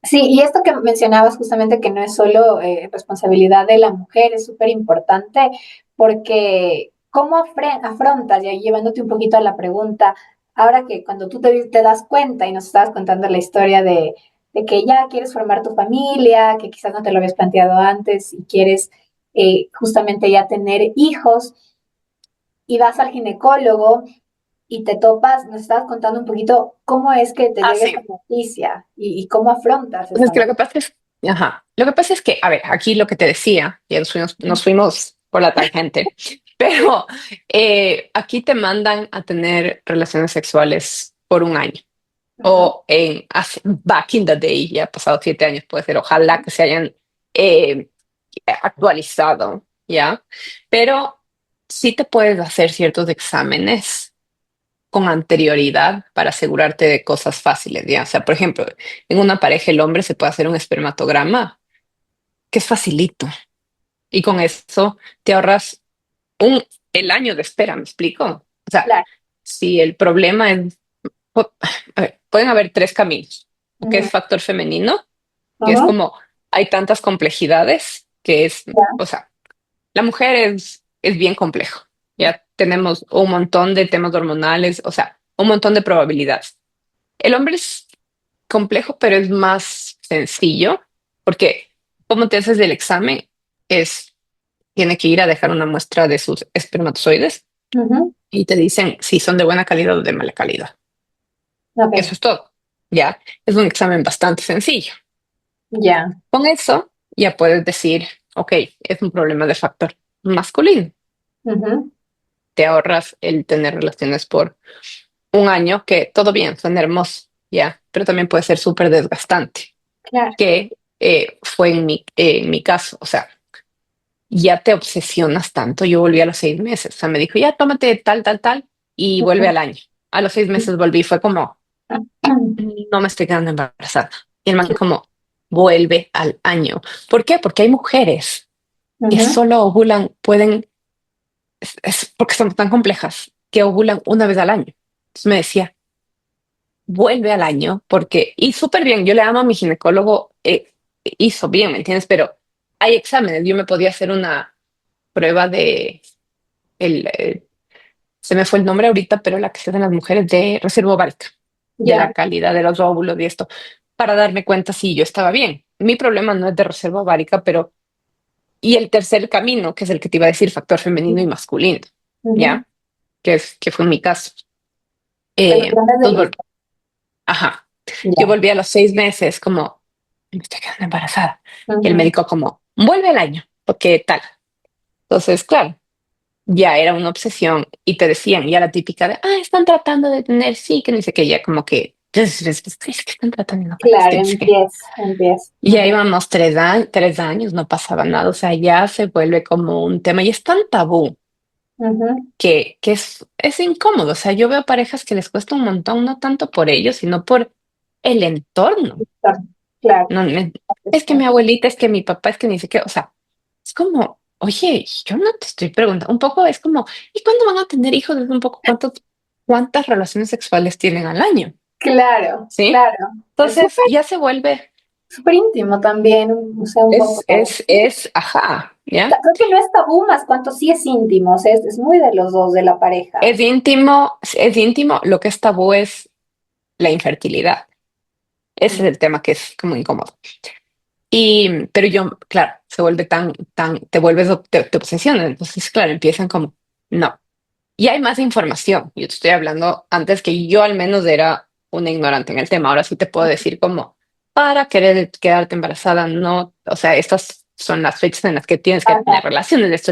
Sí, y esto que mencionabas justamente que no es solo responsabilidad de la mujer, es súper importante porque ¿cómo afrontas, ya llevándote un poquito a la pregunta, ahora que cuando tú te das cuenta y nos estabas contando la historia de que ya quieres formar tu familia, que quizás no te lo habías planteado antes y quieres justamente ya tener hijos y vas al ginecólogo y te topas, nos estabas contando un poquito cómo es que te Ah, llega sí. esta noticia y cómo afrontas Pues esta es que lo noticia. que pasa es, ajá, lo que pasa es que, a ver, aquí lo que te decía, ya nos fuimos por la tangente, pero aquí te mandan a tener relaciones sexuales por un año. Ujú. O back in the day, ya ha pasado 7 años, puede ser, ojalá que se hayan eh, actualizado, ¿ya? Pero sí te puedes hacer ciertos exámenes con anterioridad para asegurarte de cosas fáciles, ¿ya? O sea, por ejemplo, en una pareja el hombre se puede hacer un espermatograma, que es facilito, y con eso te ahorras un, el año de espera, ¿me explico? O sea, Claro. si el problema es, a ver, pueden haber tres caminos, que Ujú. es factor femenino, que es Ujú. como hay tantas complejidades, que es, Ya. o sea, la mujer es bien complejo. Ya tenemos un montón de temas hormonales, o sea, un montón de probabilidades. El hombre es complejo, pero es más sencillo, porque como te haces el examen, es, tiene que ir a dejar una muestra de sus espermatozoides Ujú. y te dicen si son de buena calidad o de mala calidad. Eso Ok. es todo. Ya, es un examen bastante sencillo. Ya. Con eso ya puedes decir, ok, es un problema de factor masculino. Ujú. Te ahorras el tener relaciones por un año, que todo bien, son hermosos, ya, pero también puede ser súper desgastante, Claro. que fue en mi caso, o sea, ya te obsesionas tanto. Yo volví a los 6 meses, o sea, me dijo, ya tómate tal, tal, tal, y vuelve Ujú. al año. A los 6 meses volví, fue como, no me estoy quedando embarazada. Y el man como, vuelve al año. ¿Por qué? Porque hay mujeres que Ujú. solo ovulan, pueden, es porque son tan complejas, que ovulan una vez al año. Entonces me decía, vuelve al año, porque, y súper bien, yo le amo a mi ginecólogo, hizo bien, ¿me entiendes? Pero hay exámenes, yo me podía hacer una prueba de, el, se me fue el nombre ahorita, pero la que se hacen las mujeres de reserva ovárica, de Ya. la calidad de los óvulos y esto, para darme cuenta si yo estaba bien. Mi problema no es de reserva ovárica, pero, y el tercer camino, que es el que te iba a decir, factor femenino y masculino, Ujú. ¿ya? Que fue mi caso. Cuestiones del Entonces, estado. ajá, yo Ya. volví a los 6 meses como, me estoy quedando embarazada. Y el Ujú. médico como, vuelve al año, porque tal. Entonces, claro, ya era una obsesión y te decían, ya la típica de, están tratando de tener, sí, que no sé qué, ya como que, es que están tratando, no parece Claro, que no sé qué. empieza, empieza. Y ya íbamos 3 años, no pasaba nada, o sea, ya se vuelve como un tema y es tan tabú Ujú. que es incómodo, o sea, yo veo parejas que les cuesta un montón, no tanto por ellos, sino por el entorno. Claro, claro, No, es que mi abuelita, es que mi papá, es que ni sé qué, o sea, es como, oye, yo no te estoy preguntando, un poco es como, ¿y cuándo van a tener hijos? Es un poco cuántas relaciones sexuales tienen al año, claro, ¿sí? claro. Es Entonces ya se vuelve, súper íntimo también, o sea, un poco. ajá, ¿ya? Creo que no es tabú más cuanto sí es íntimo, o sea, es muy de los dos, de la pareja. Es íntimo, lo que es tabú es la infertilidad. Ese es el tema que es como incómodo. Pero yo, claro, se vuelve te vuelves, te obsesionas. Entonces, claro, empiezan como, no. Y hay más información. Yo te estoy hablando antes que yo al menos era una ignorante en el tema. Ahora sí te puedo decir como, para querer quedarte embarazada, no, o sea, estas son las fechas en las que tienes que Ajá, tener relaciones.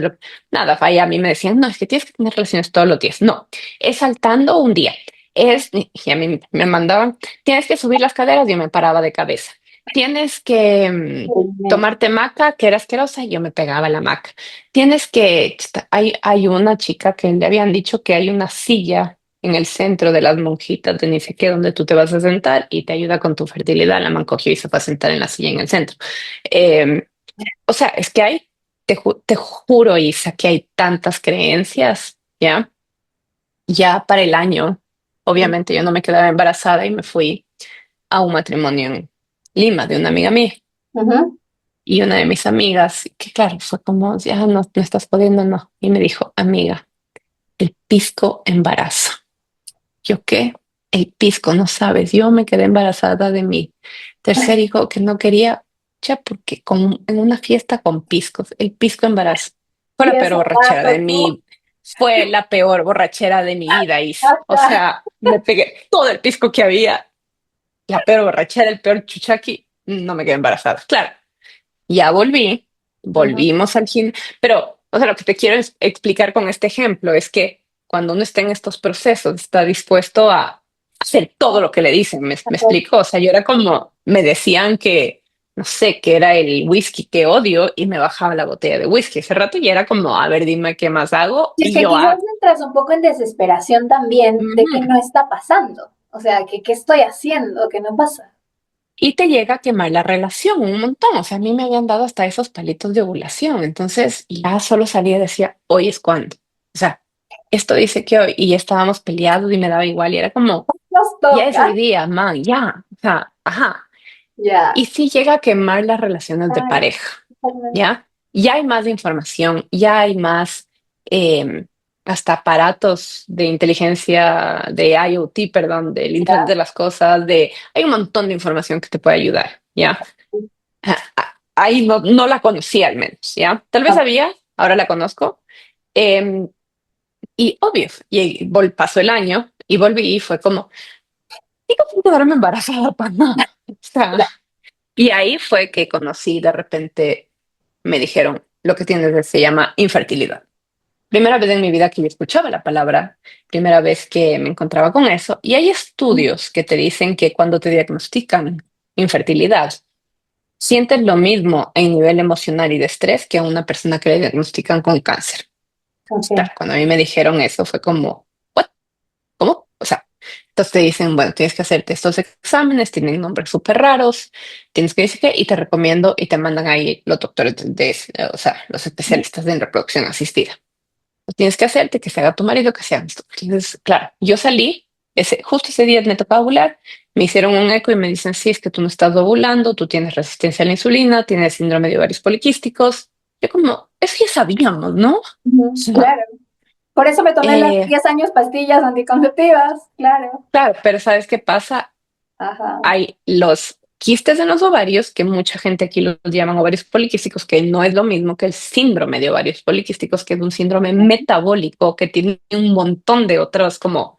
Nada, vaya, a mí me decían, no, es que tienes que tener relaciones todos los días. No, es saltando un día. Y a mí me mandaban, tienes que subir las caderas, yo me paraba de cabeza. Tienes que tomarte maca, que era asquerosa, y yo me pegaba la maca. Hay una chica que le habían dicho que hay una silla en el centro de las monjitas de ni sé qué, donde tú te vas a sentar y te ayuda con tu fertilidad. La man cogió y se fue a sentar en la silla en el centro. Eh, o sea, es que te juro, Isa, que hay tantas creencias, ¿ya? Ya para el año, obviamente yo no me quedaba embarazada y me fui a un matrimonio en Lima de una amiga mía. ujú. Y una de mis amigas, que claro, fue como, ya no estás pudiendo, no. Y me dijo, amiga, el pisco embaraza. ¿Yo qué? El pisco, no sabes. Yo me quedé embarazada de mi tercer hijo que no quería, ya porque en una fiesta con piscos, el pisco embarazo. Fue Y la peor eso borrachera pasa, de tú. fue la peor borrachera de mi vida, Is. O Ajá, sea, me pegué todo el pisco que había, la peor borrachera, el peor chuchaqui, no me quedé embarazada. Claro, ya ujú. volvimos al gym, pero, o sea, lo que te quiero explicar con este ejemplo es que cuando uno está en estos procesos, está dispuesto a hacer todo lo que le dicen, me explico, o sea, yo era como, me decían que, no sé, que era el whisky que odio y me bajaba la botella de whisky. Ese rato ya era como, a ver, dime qué más hago Y es y que yo quizás hago. entras un poco en desesperación también de que Ujú. no está pasando. O sea, que qué estoy haciendo, que no pasa. Y te llega a quemar la relación un montón. O sea, a mí me habían dado hasta esos palitos de ovulación. Entonces ya solo salía y decía, hoy es cuando. O sea, esto dice que hoy, y ya estábamos peleados y me daba igual. Y era como, Nos ya es hoy toca. día, man, ya. O sea, ajá. Ya. Y sí llega a quemar las relaciones de Claro, pareja, totalmente. ¿ya? Ya hay más información, ya hay más, eh, hasta aparatos de inteligencia, de IoT, perdón, del Internet Ya. de las cosas, hay un montón de información que te puede ayudar, ¿ya? Ahí no la conocía al menos, ¿ya? Tal vez Ok. sabía, ahora la conozco. Eh, y obvio, pasó el año y volví y fue como, digo, sin quedarme embarazada para nada. O sea, y ahí fue que conocí, de repente me dijeron, lo que tienes se llama infertilidad. Primera vez en mi vida que yo escuchaba la palabra, primera vez que me encontraba con eso. Y hay estudios que te dicen que cuando te diagnostican infertilidad, sientes lo mismo en nivel emocional y de estrés que a una persona que le diagnostican con cáncer. Ok. Claro, cuando a mí me dijeron eso fue como, ¿what? ¿Cómo? O sea, entonces te dicen, bueno, tienes que hacerte estos exámenes, tienen nombres súper raros, tienes que decir qué, y te recomiendo y te mandan ahí los doctores o sea, los especialistas en reproducción asistida. Lo tienes que hacerte, que se haga tu marido, que se haga esto. Entonces, claro, yo salí, justo ese día me tocaba ovular, me hicieron un eco y me dicen, sí, es que tú no estás ovulando, tú tienes resistencia a la insulina, tienes síndrome de ovarios poliquísticos. Yo como, eso ya sabíamos, ¿no? O Ujú, sea, claro. Por eso me tomé las eh, 10 años pastillas anticonceptivas. Claro. claro, pero ¿sabes qué pasa? Ajá. Hay los quistes en los ovarios, que mucha gente aquí los llaman ovarios poliquísticos, que no es lo mismo que el síndrome de ovarios poliquísticos, que es un síndrome metabólico que tiene un montón de otros como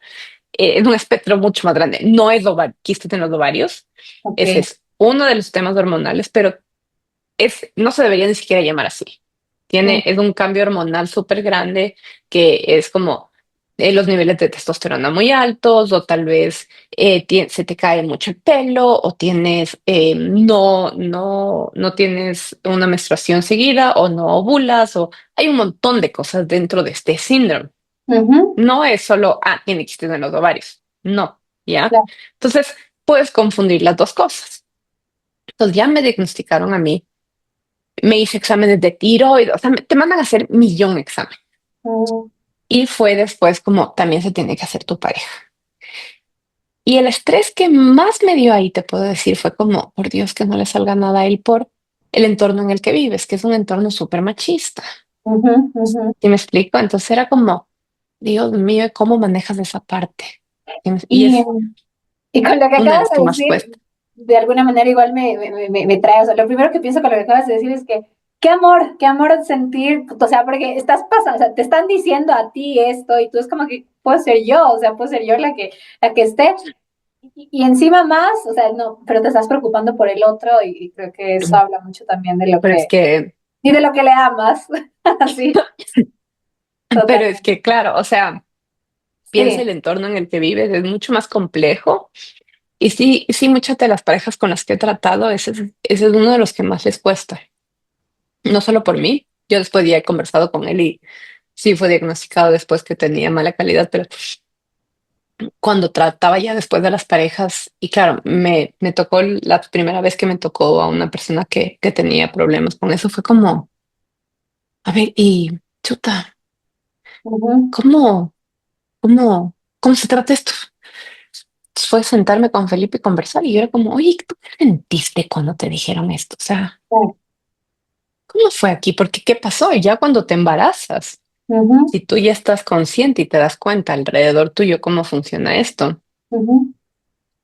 es un espectro mucho más grande. No es quistes en los ovarios, Ok. ese es uno de los temas hormonales, pero no se debería ni siquiera llamar así. Mm, Es un cambio hormonal súper grande que es como los niveles de testosterona muy altos o tal vez se te cae mucho el pelo o tienes, no tienes una menstruación seguida o no ovulas o hay un montón de cosas dentro de este síndrome. ujú, No es solo, tiene quistes en los ovarios. No, ¿ya? claro. Entonces, puedes confundir las dos cosas. Entonces, ya me diagnosticaron a mí, me hice exámenes de tiroides, o sea, te mandan a hacer millón de exámenes. Mm, Y fue después como también se tiene que hacer tu pareja. Y el estrés que más me dio ahí, te puedo decir, fue como, por Dios, que no le salga nada a él por el entorno en el que vives, que es un entorno súper machista. ujú, ujú. ¿Sí me explico? Entonces era como, Dios mío, ¿cómo manejas esa parte? Y Y, es y con lo que una de acabas las que de más decir, cuesta. de alguna manera igual me trae, o sea, lo primero que pienso con lo que acabas de decir es que qué amor sentir, o sea, porque estás pasando, o sea, te están diciendo a ti esto y tú es como que puedo ser yo, o sea, puedo ser yo la que esté, y encima más, o sea, no, pero te estás preocupando por el otro y creo que eso habla mucho también de lo Pero es que, que, y de lo que le amas, así, pero es totalmente. que, claro, o sea, piensa Sí. el entorno en el que vives, es mucho más complejo. Y sí, sí, muchas de las parejas con las que he tratado, ese es uno de los que más les cuesta. No solo por mí, yo después ya he conversado con él y sí fue diagnosticado después que tenía mala calidad, pero cuando trataba ya después de las parejas, y claro, me tocó la primera vez que me tocó a una persona que tenía problemas con eso, fue como, a ver, y chuta, Ujú. ¿cómo, cómo se trata esto? Fue sentarme con Felipe y conversar y yo era como, oye, ¿tú qué sentiste cuando te dijeron esto? O sea, ¿cómo fue aquí? Porque ¿qué pasó? Y ya cuando te embarazas, Ujú, si tú ya estás consciente y te das cuenta alrededor tuyo cómo funciona esto, ujú.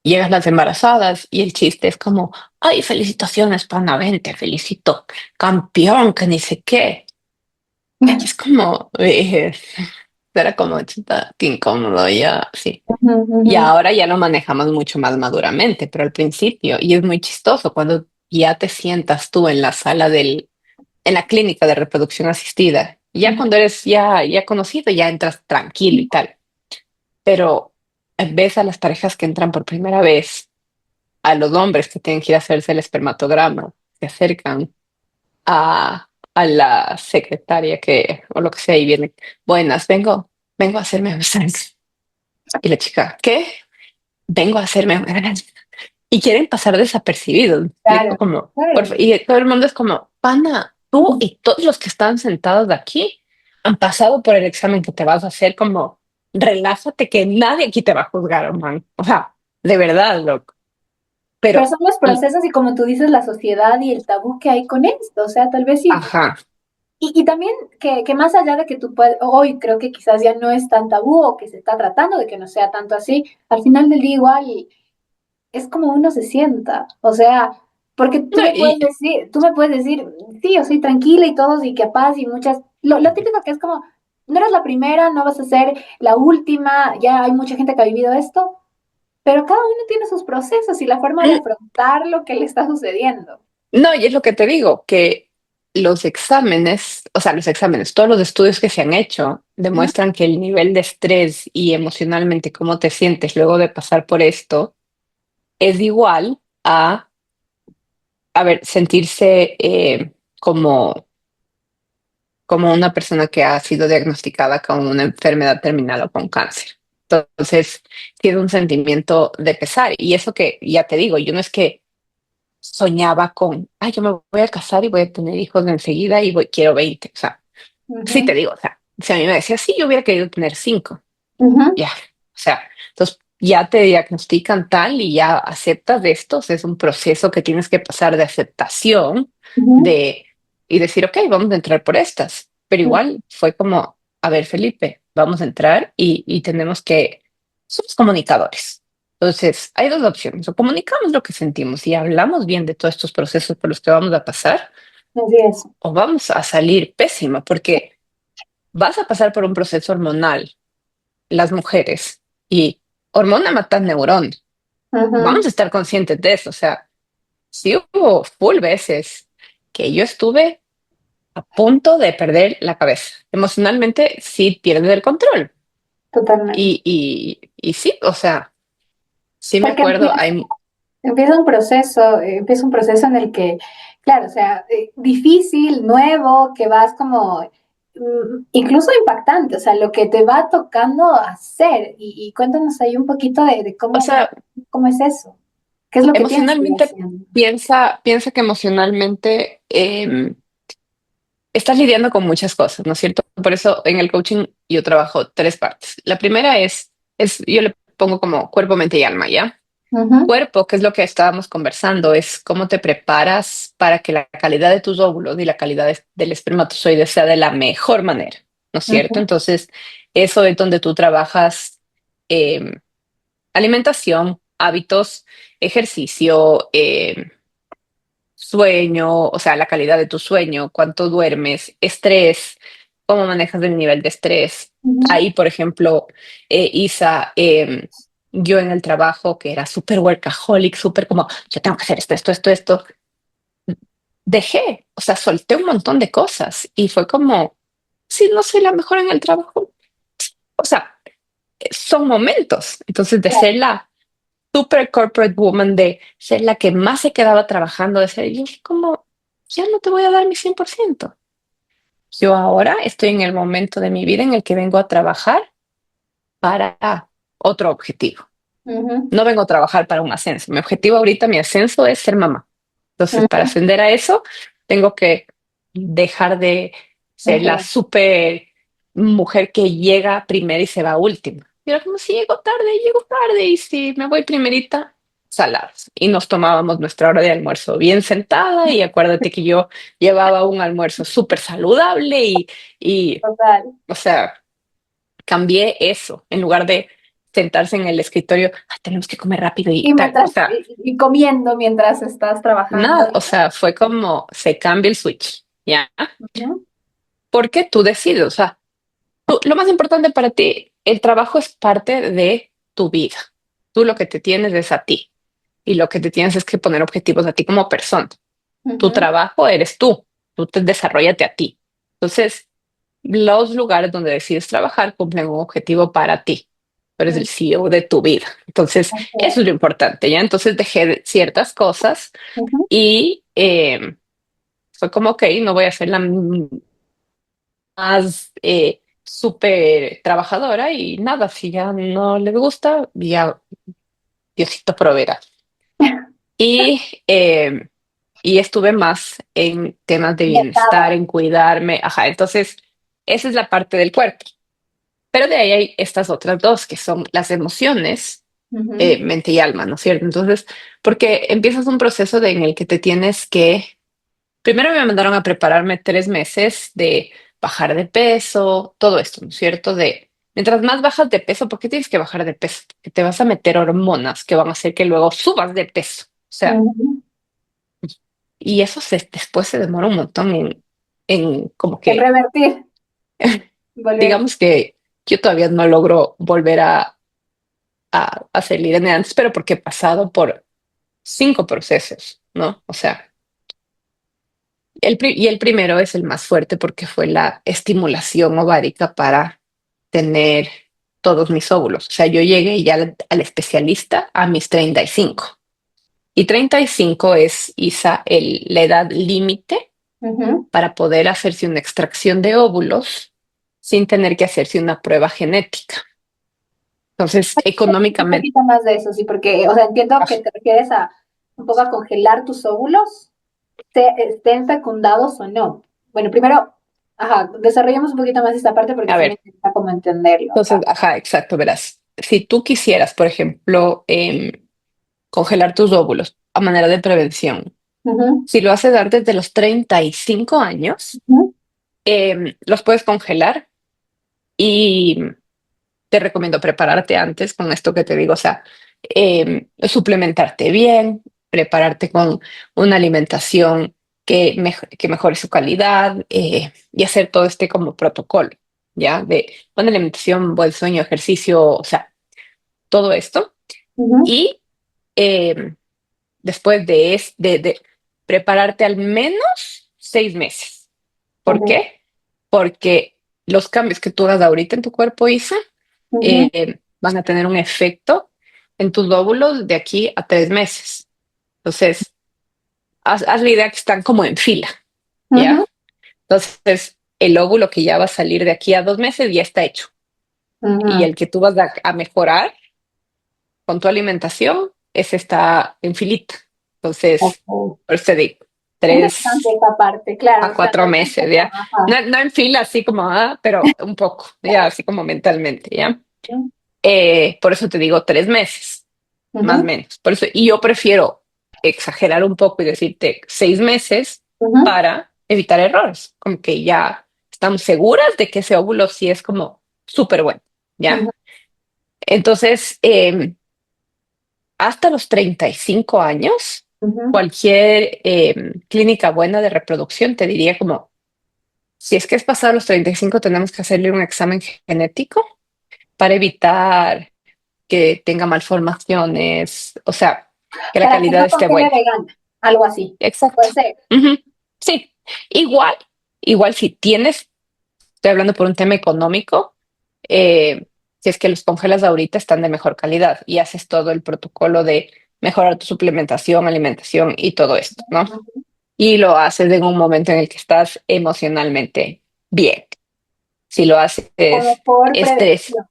llegas las embarazadas y el chiste es como, ay, felicitaciones, pana, ven, te felicito, campeón, que ni sé qué. Y es como, era como, chuta, qué incómodo, ya, sí. Ujú, Y ujú, ahora ya lo manejamos mucho más maduramente, pero al principio, y es muy chistoso cuando ya te sientas tú en la sala en la clínica de reproducción asistida, ya ujú, cuando eres ya conocido, ya entras tranquilo y tal, pero ves a las parejas que entran por primera vez, a los hombres que tienen que ir a hacerse el espermatograma, se acercan a la secretaria o lo que sea y vienen, buenas, vengo a hacerme un sexo. Y la chica, ¿qué? Vengo a hacerme un y quieren pasar desapercibidos. ¿Me explico? claro, Como, claro. y todo el mundo es como, pana, tú y todos los que están sentados aquí han pasado por el examen que te vas a hacer, como, relájate que nadie aquí te va a juzgar, man. O sea, de verdad, loco. Pero Pero, son los y, procesos y como tú dices, la sociedad y el tabú que hay con esto, o sea, tal vez sí. ajá, Y también que más allá de que tú puedes, hoy creo que quizás ya no es tan tabú o que se está tratando de que no sea tanto así, al final del día igual es como uno se sienta, o sea, porque no, tú me puedes decir, sí, yo soy tranquila y todos y capaz y muchas, lo típico que es como, no eres la primera, no vas a ser la última, ya hay mucha gente que ha vivido esto, pero cada uno tiene sus procesos y la forma de afrontar lo que le está sucediendo. no, y es lo que te digo, que los exámenes, o sea, los exámenes, todos los estudios que se han hecho Ujú, demuestran que el nivel de estrés y emocionalmente cómo te sientes luego de pasar por esto es igual a ver, sentirse como una persona que ha sido diagnosticada con una enfermedad terminal o con cáncer. Entonces, tiene un sentimiento de pesar. Y eso que, ya te digo, yo no es que soñaba con, ay, yo me voy a casar y voy a tener hijos de enseguida y quiero 20. O sea, sí te ujú, digo, o sea, si a mí me decía, sí, yo hubiera querido tener 5. ujú, Ya, o sea, entonces ya te diagnostican tal y ya aceptas de estos, es un proceso que tienes que pasar de aceptación ujú, de y decir, ok, vamos a entrar por estas, pero ujú. igual fue como, a ver, Felipe, vamos a entrar y tenemos que, somos comunicadores. Entonces, hay dos opciones, o comunicamos lo que sentimos y hablamos bien de todos estos procesos por los que vamos a pasar, Así es. o vamos a salir pésimo, porque vas a pasar por un proceso hormonal las mujeres. Y hormona mata neuronas. Vamos Ujú, a estar conscientes de eso. O sea, sí hubo full veces que yo estuve a punto de perder la cabeza. Emocionalmente sí pierdes el control. totalmente. Y sí, o sea, sí me Porque acuerdo, hay, empieza un proceso en el que, claro, o sea, difícil, nuevo, que vas como incluso impactante, o sea, lo que te va tocando hacer. Y cuéntanos ahí un poquito de o cómo, sea, cómo es eso, qué es lo que tienes que ir emocionalmente haciendo. piensa que emocionalmente estás lidiando con muchas cosas, ¿no es cierto? Por eso en el coaching yo trabajo tres partes. La primera yo le pongo como cuerpo, mente y alma, ¿ya? Ujú, Cuerpo, que es lo que estábamos conversando, es cómo te preparas para que la calidad de tus óvulos y la calidad del espermatozoide sea de la mejor manera, ¿no es cierto? ujú, Entonces, eso es donde tú trabajas eh, alimentación, hábitos, ejercicio, sueño, o sea, la calidad de tu sueño, cuánto duermes, estrés, cómo manejas el nivel de estrés. ujú. Ahí, por ejemplo, Isa, yo en el trabajo, que era súper workaholic, súper como, yo tengo que hacer esto, dejé, o sea, solté un montón de cosas y fue como, si no soy la mejor en el trabajo, o sea, son momentos. Entonces, de ser Claro. la super corporate woman, de ser la que más se quedaba trabajando, de ser, yo como, ya no te voy a dar mi 100%. Yo ahora estoy en el momento de mi vida en el que vengo a trabajar para otro objetivo. Ujú, No vengo a trabajar para un ascenso. Mi objetivo ahorita, mi ascenso es ser mamá. Entonces, para ujú. ascender a eso, tengo que dejar de ser la Dejar. super mujer que llega primero y se va última. Mira, como si llego tarde y si me voy primerita, saladas. Y nos tomábamos nuestra hora de almuerzo bien sentada y acuérdate que yo llevaba un almuerzo súper saludable y, Total. o sea, cambié eso en lugar de sentarse en el escritorio, "Ay, tenemos que comer rápido y Y tal". O mientras, sea, y comiendo mientras estás trabajando. nada, o sea, fue como se cambia el switch, ¿ya? Ujú, Porque tú decides, o sea, lo más importante para ti, el trabajo es parte de tu vida. Tú lo que te tienes es a ti y lo que te tienes es que poner objetivos a ti como persona. Tu ujú, trabajo eres tú te desarrollate a ti. Entonces, los lugares donde decides trabajar cumplen un objetivo para ti. Tú eres el ujú. CEO de tu vida. Entonces, Así eso es es. lo importante, ¿ya? Entonces dejé ciertas cosas Ujú. y fue como, ok, no voy a ser la más súper trabajadora y nada, si ya no le gusta, ya Diosito proveerá. Y, eh, y estuve más en temas de bienestar, Metada. en cuidarme, ajá, entonces esa es la parte del cuerpo. Pero de ahí hay estas otras dos, que son las emociones, Ujú, mente y alma, ¿no es cierto? Entonces, porque empiezas un proceso en el que te tienes que. Primero me mandaron a prepararme 3 meses de bajar de peso, todo esto, ¿no es cierto? De mientras más bajas de peso, ¿por qué tienes que bajar de peso? Porque te vas a meter hormonas que van a hacer que luego subas de peso. O sea, ujú. y eso después se demora un montón en como En que, revertir, volver. digamos que yo todavía no logro volver a ser líder de antes, pero porque he pasado por 5 procesos, ¿no? O sea, y el primero es el más fuerte porque fue la estimulación ovárica para tener todos mis óvulos. O sea, yo llegué ya al especialista a mis 35. Y 35 es, Isa, la edad límite Ujú. para poder hacerse una extracción de óvulos sin tener que hacerse una prueba genética. Entonces, Un económicamente, poquito más de eso, sí, porque, o sea, entiendo que te refieres a un poco a congelar tus óvulos, estén fecundados o no. Bueno, primero, ajá, desarrollemos un poquito más esta parte porque a sí me ver, interesa como entenderlo, entonces, ajá. ajá, exacto, verás. Si tú quisieras, por ejemplo, congelar tus óvulos a manera de prevención, Ujú, si lo haces antes de los 35 años, ujú, los puedes congelar y te recomiendo prepararte antes con esto que te digo, o sea, suplementarte bien, prepararte con una alimentación que mejore su calidad y hacer todo este como protocolo, ¿ya? De buena alimentación, buen sueño, ejercicio, o sea, todo esto. Ujú, Y eh, después de prepararte al menos 6 meses. ¿Por ok, qué? Porque los cambios que tú hagas ahorita en tu cuerpo, Isa, ujú, van a tener un efecto en tus óvulos de aquí a 3 meses. Entonces, haz la idea que están como en fila, ¿ya? ujú, Entonces, el óvulo que ya va a salir de aquí a 2 meses ya está hecho. Y ujú. el que tú vas a mejorar con tu alimentación, ese está en filita. Entonces, Ok. por eso te digo, Qué interesante tres esa parte, a claro, claro, cuatro es un meses, poco, ¿ya? ajá. No, no en fila así como, pero un poco, ya, así como mentalmente, ¿ya? Por eso te digo 3 meses, más o Ujú, menos. Por eso, y yo prefiero exagerar un poco y decirte 6 meses ujú, para evitar errores, como que ya estamos seguras de que ese óvulo sí es como súper bueno, ¿ya? ujú, Entonces, hasta los 35 años, ujú. cualquier clínica buena de reproducción te diría como, si es que es pasado los 35, tenemos que hacerle un examen genético para evitar que tenga malformaciones, o sea, que la Para que calidad no esté congele buena. vegana, algo así. Exacto. Puede ser. Ujú. Sí, igual, igual si tienes, estoy hablando por un tema económico, si es que los congelas ahorita están de mejor calidad y haces todo el protocolo de mejorar tu suplementación, alimentación y todo esto, ¿no? Ujú. Y lo haces en un momento en el que estás emocionalmente bien. Si lo haces Como por estrés, prevención,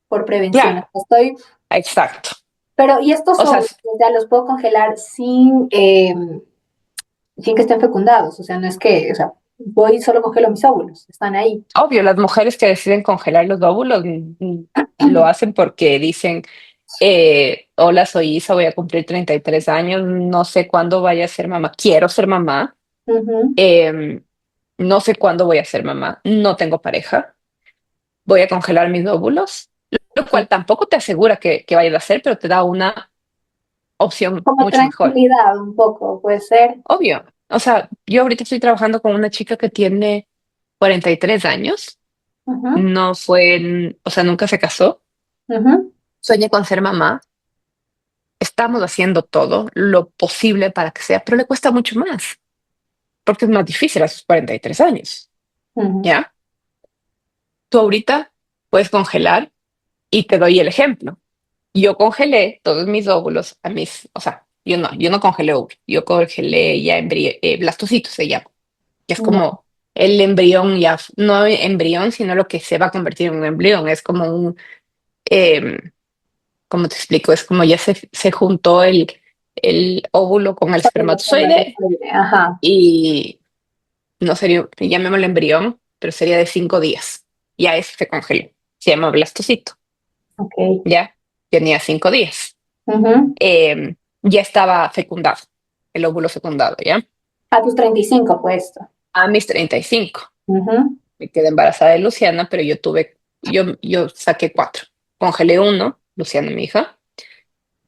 por prevención. claro, Acá estoy. exacto. Pero, ¿y estos O sea, óvulos ya los puedo congelar sin que estén fecundados? O sea, no es que, o sea, voy y solo congelo mis óvulos, están ahí. obvio, las mujeres que deciden congelar los óvulos lo hacen porque dicen, hola, soy Isa, voy a cumplir 33 años, no sé cuándo vaya a ser mamá, quiero ser mamá, Ujú, eh, no sé cuándo voy a ser mamá, no tengo pareja, voy a congelar mis óvulos, lo ok. cual tampoco te asegura que vayas a hacer, pero te da una opción Como mucho mejor. tranquilidad un poco, puede ser. Obvio. O sea, yo ahorita estoy trabajando con una chica que tiene 43 años, Ujú, no fue, o sea, nunca se casó, ujú, sueña con ser mamá, estamos haciendo todo lo posible para que sea, pero le cuesta mucho más, porque es más difícil a sus 43 años, ujú, ¿ya? Tú ahorita puedes congelar y te doy el ejemplo. Yo congelé todos mis óvulos a mis, o sea, yo no congelé óvulos, yo congelé ya blastocitos se llama, que es ya, como el embrión ya, no embrión, sino lo que se va a convertir en un embrión, es como eh, ¿cómo te explico? Es como ya se juntó el óvulo con el con el espermatozoide espermatozoide, ajá, y no sería, llamémoslo embrión, pero sería de 5 días. Ya eso se congeló, se llama blastocito, ok. ya tenía 5 días. Ujú. Ya estaba fecundado, el óvulo fecundado, ¿ya? A tus 35 puesto. A mis 35 Ujú, me quedé embarazada de Luciana, pero yo saqué 4. Congelé uno, Luciana, mi hija,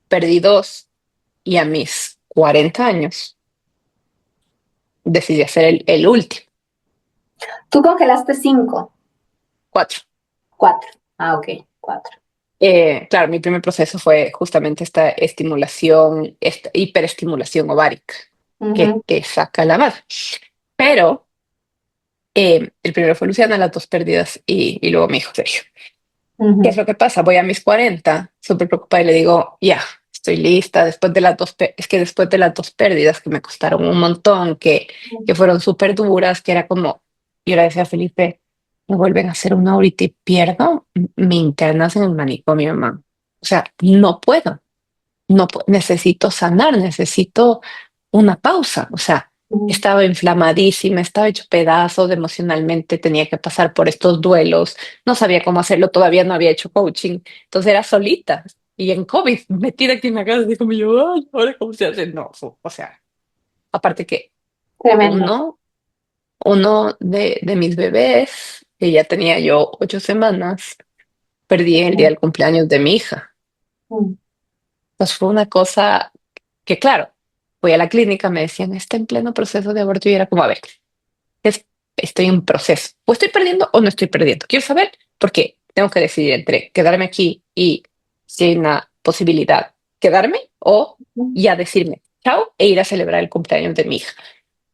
perdí dos y a mis 40 años decidí hacer el último, tú congelaste 5, 4. 4. Ah, ok, 4. Claro, mi primer proceso fue justamente esta estimulación, esta hiperestimulación ovárica Ujú, que saca la madre. Pero el primero fue Luciana, las dos pérdidas y luego mi hijo Sergio. ¿Qué es ujú, lo que pasa? Voy a mis 40, súper preocupada y le digo, ya, estoy lista. Después de las es que después de las dos pérdidas que me costaron un montón, que fueron súper duras, que era como, yo le decía a Felipe, me vuelven a hacer una ahorita y pierdo, me internas en el manicomio, mamá. O sea, no puedo, necesito sanar, necesito una pausa. O sea, ujú. estaba inflamadísima, estaba hecho pedazos emocionalmente, tenía que pasar por estos duelos, no sabía cómo hacerlo, todavía no había hecho coaching, entonces era solita. Y en COVID, metida aquí en la casa, así como yo, ay, ¿ahora cómo se hace? No, o sea, aparte que Tremendo. uno, uno de mis bebés, que ya tenía yo 8 semanas, perdí el día del cumpleaños de mi hija. Ujú, Pues fue una cosa que, claro, fui a la clínica, me decían, está en pleno proceso de aborto y era como, a ver, es- estoy en proceso. ¿O estoy perdiendo o no estoy perdiendo? Quiero saber porque tengo que decidir entre quedarme aquí y si hay una posibilidad, quedarme o Ujú. ya decirme chao e ir a celebrar el cumpleaños de mi hija.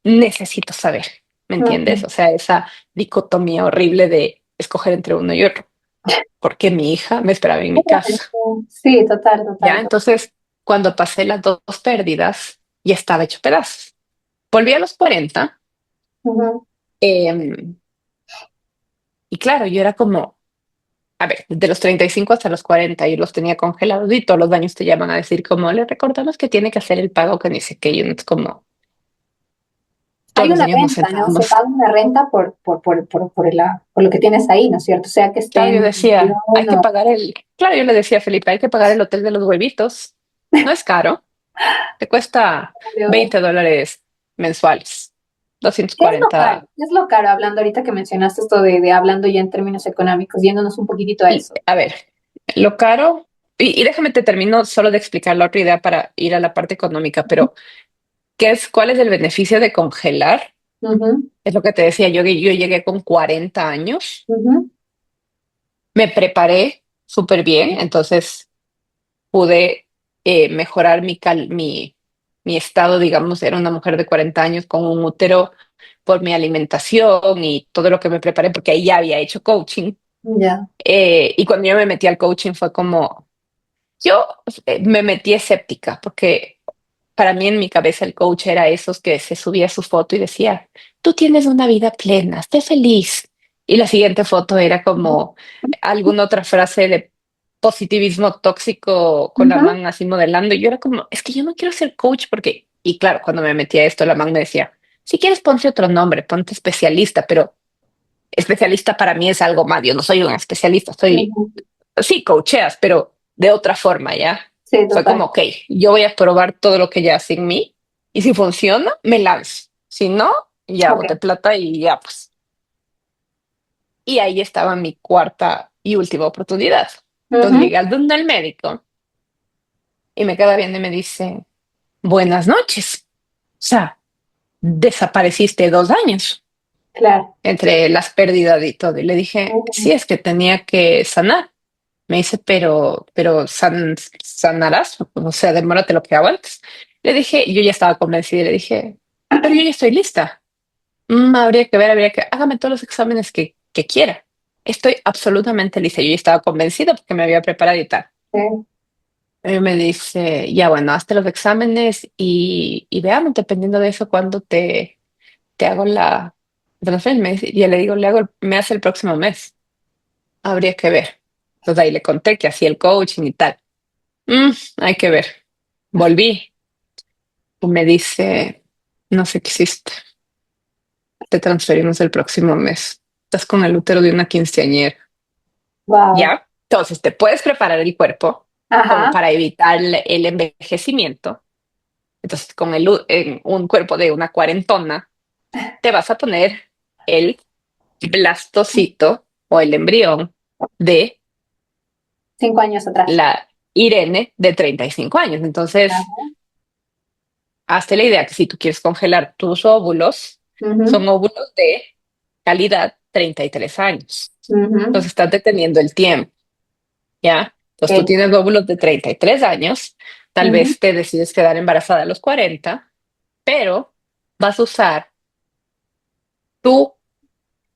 Necesito saber, ¿me entiendes? Ujú. O sea, esa dicotomía horrible de escoger entre uno y otro, porque mi hija me esperaba en mi casa. Sí, total, Ya, total. entonces, cuando pasé las dos pérdidas, ya estaba hecho pedazos. Volví a los 40, Ujú. eh, y claro, yo era como, a ver, de los 35 hasta los 40 yo los tenía congelados y todos los años te llaman a decir como, le recordamos que tiene que hacer el pago que dice que yo no es como, todos Hay los una años nos renta, ¿no? Se sentábamos. paga una renta por lo que tienes ahí, ¿no es cierto? O sea, que esté Claro, yo en decía, hay que pensión pagar claro, yo le decía a Felipe, hay que pagar el hotel de los huevitos. No es caro, te cuesta o... $20 mensuales, ¿Qué es lo caro? 240. ¿Qué es lo caro? Hablando ahorita que mencionaste esto de hablando ya en términos económicos, yéndonos un poquitito a eso. A ver, lo caro, y déjame te termino solo de explicar la otra idea para ir a la parte económica, pero cuál es el beneficio de congelar? Ujú, Es lo que te decía, yo llegué con 40 años, ujú, me preparé súper bien, entonces pude mejorar mi estado, digamos, era una mujer de 40 años con un útero por mi alimentación y todo lo que me preparé, porque ahí ya había hecho coaching. ya. Y cuando yo me metí al coaching fue como, yo me metí escéptica, porque para mí en mi cabeza el coach era esos que se subía su foto y decía, tú tienes una vida plena, esté feliz. Y la siguiente foto era como alguna otra frase de positivismo tóxico con la Ujú, man así modelando. Y yo era como, es que yo no quiero ser coach porque, y claro, cuando me metí a esto, la man me decía, si quieres ponte otro nombre, ponte especialista, pero especialista para mí es algo más. Yo no soy un especialista, soy, ujú. sí, coacheas, pero de otra forma, ¿ya? Sí, Fue como, total. ok, yo voy a probar todo lo que ya hace en mí y si funciona, me lanzo. Si no, ya Ok. boté plata y ya pues. Y ahí estaba mi cuarta y última oportunidad. Entonces Ujú, llegué al donde el médico y me queda viendo y me dice, buenas noches. O sea, desapareciste 2 años claro. entre las pérdidas y todo. Y le dije, sí, Ujú, es que tenía que sanar. Me dice, pero sanarás, o sea, demórate lo que aguantes. Le dije, yo ya estaba convencida, y le dije, pero yo ya estoy lista. Habría que ver, hágame todos los exámenes que quiera. Estoy absolutamente lista. Yo ya estaba convencida porque me había preparado y tal. sí. Y me dice, ya bueno, hazte los exámenes y veamos, dependiendo de eso, cuándo te hago la transferencia. Y yo le digo, me hace el próximo mes. Habría que ver. Entonces ahí le conté que hacía el coaching y tal. Hay que ver. Volví y me dice, no sé qué hiciste, te transferimos el próximo mes. Estás con el útero de una quinceañera. Wow. ¿Ya? Entonces te puedes preparar el cuerpo como Ajá. para evitar el envejecimiento. Entonces en un cuerpo de una cuarentona, te vas a poner el blastocito o el embrión de 5 años atrás. la Irene de 35 años. Entonces, Ajá. hazte la idea que si tú quieres congelar tus óvulos, Ujú, son óvulos de calidad 33 años. ujú. Entonces estás deteniendo el tiempo, ¿ya? Entonces tú Ok. tienes óvulos de 33 años, tal Ujú, vez te decides quedar embarazada a los 40, pero vas a usar tú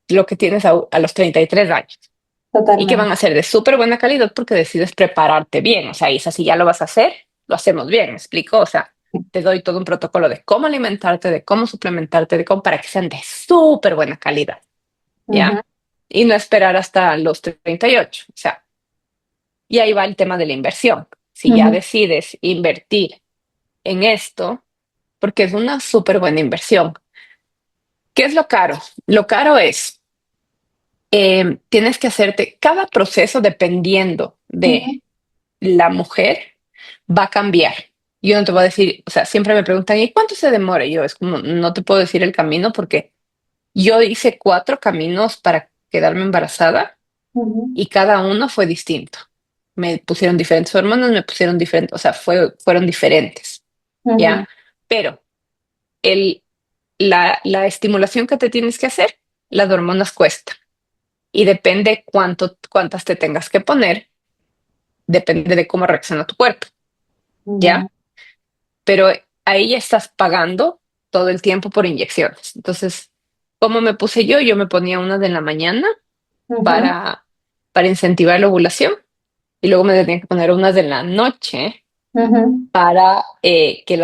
lo que tienes a los 33 años. Y que van totalmente. a ser de súper buena calidad porque decides prepararte bien. O sea, Isa, si ya lo vas a hacer, lo hacemos bien, ¿me explico? O sea, te doy todo un protocolo de cómo alimentarte, de cómo suplementarte, de cómo para que sean de súper buena calidad, Ujú, ¿ya? Y no esperar hasta los 38. O sea, y ahí va el tema de la inversión. Si ya ujú, decides invertir en esto, porque es una súper buena inversión. ¿Qué es lo caro? Lo caro es, tienes que hacerte cada proceso dependiendo de ujú, la mujer va a cambiar. Yo no te voy a decir, o sea, siempre me preguntan, ¿y cuánto se demora? Y yo es como, no te puedo decir el camino porque yo hice 4 caminos para quedarme embarazada ujú, y cada uno fue distinto. Me pusieron diferentes hormonas, me pusieron diferentes, o sea, fueron diferentes, ujú, ¿ya? Pero el, la estimulación que te tienes que hacer, las hormonas cuesta y depende cuántas te tengas que poner depende de cómo reacciona tu cuerpo, Ya. ¿ya? Pero ahí ya estás pagando todo el tiempo por inyecciones. Entonces, ¿cómo me puse yo? Yo me ponía una de la mañana Ujú, para, para incentivar la ovulación y luego me tenía que poner unas de la noche ujú, para que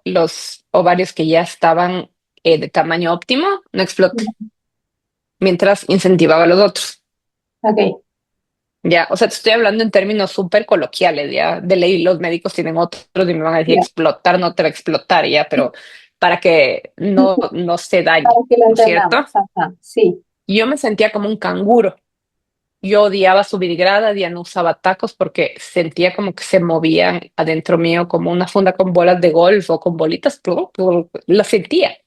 los ovarios que ya estaban de tamaño óptimo no exploten, ujú. mientras incentivaba a los otros. Ok. Ya, o sea, te estoy hablando en términos súper coloquiales, ya. De ley, los médicos tienen otros y me van a decir Ya. explotar, no te va a explotar, ya, pero para que Ujú. no se dañe, Para que lo ¿no es cierto? entendamos. Ajá. Sí. Yo me sentía como un canguro. Yo odiaba subir gradas, ya no usaba tacos porque sentía como que se movían adentro mío como una funda con bolas de golf o con bolitas, la sentía,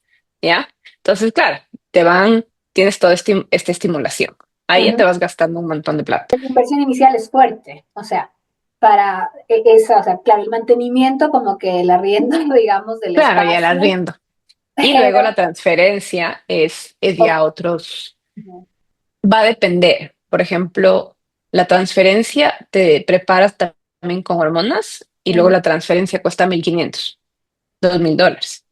¿ya? Entonces, claro, te van, tienes toda esta estimulación. Ahí ya te Ujú. vas gastando un montón de plata. La inversión inicial es fuerte, o sea, para esa, o sea, claro, el mantenimiento como que el arriendo, digamos, del Claro, ya la espacio, riendo. Y luego pero la transferencia es ya otros, ujú, va a depender. Por ejemplo, la transferencia te preparas también con hormonas y luego ujú, la transferencia cuesta 1.500, $2.000.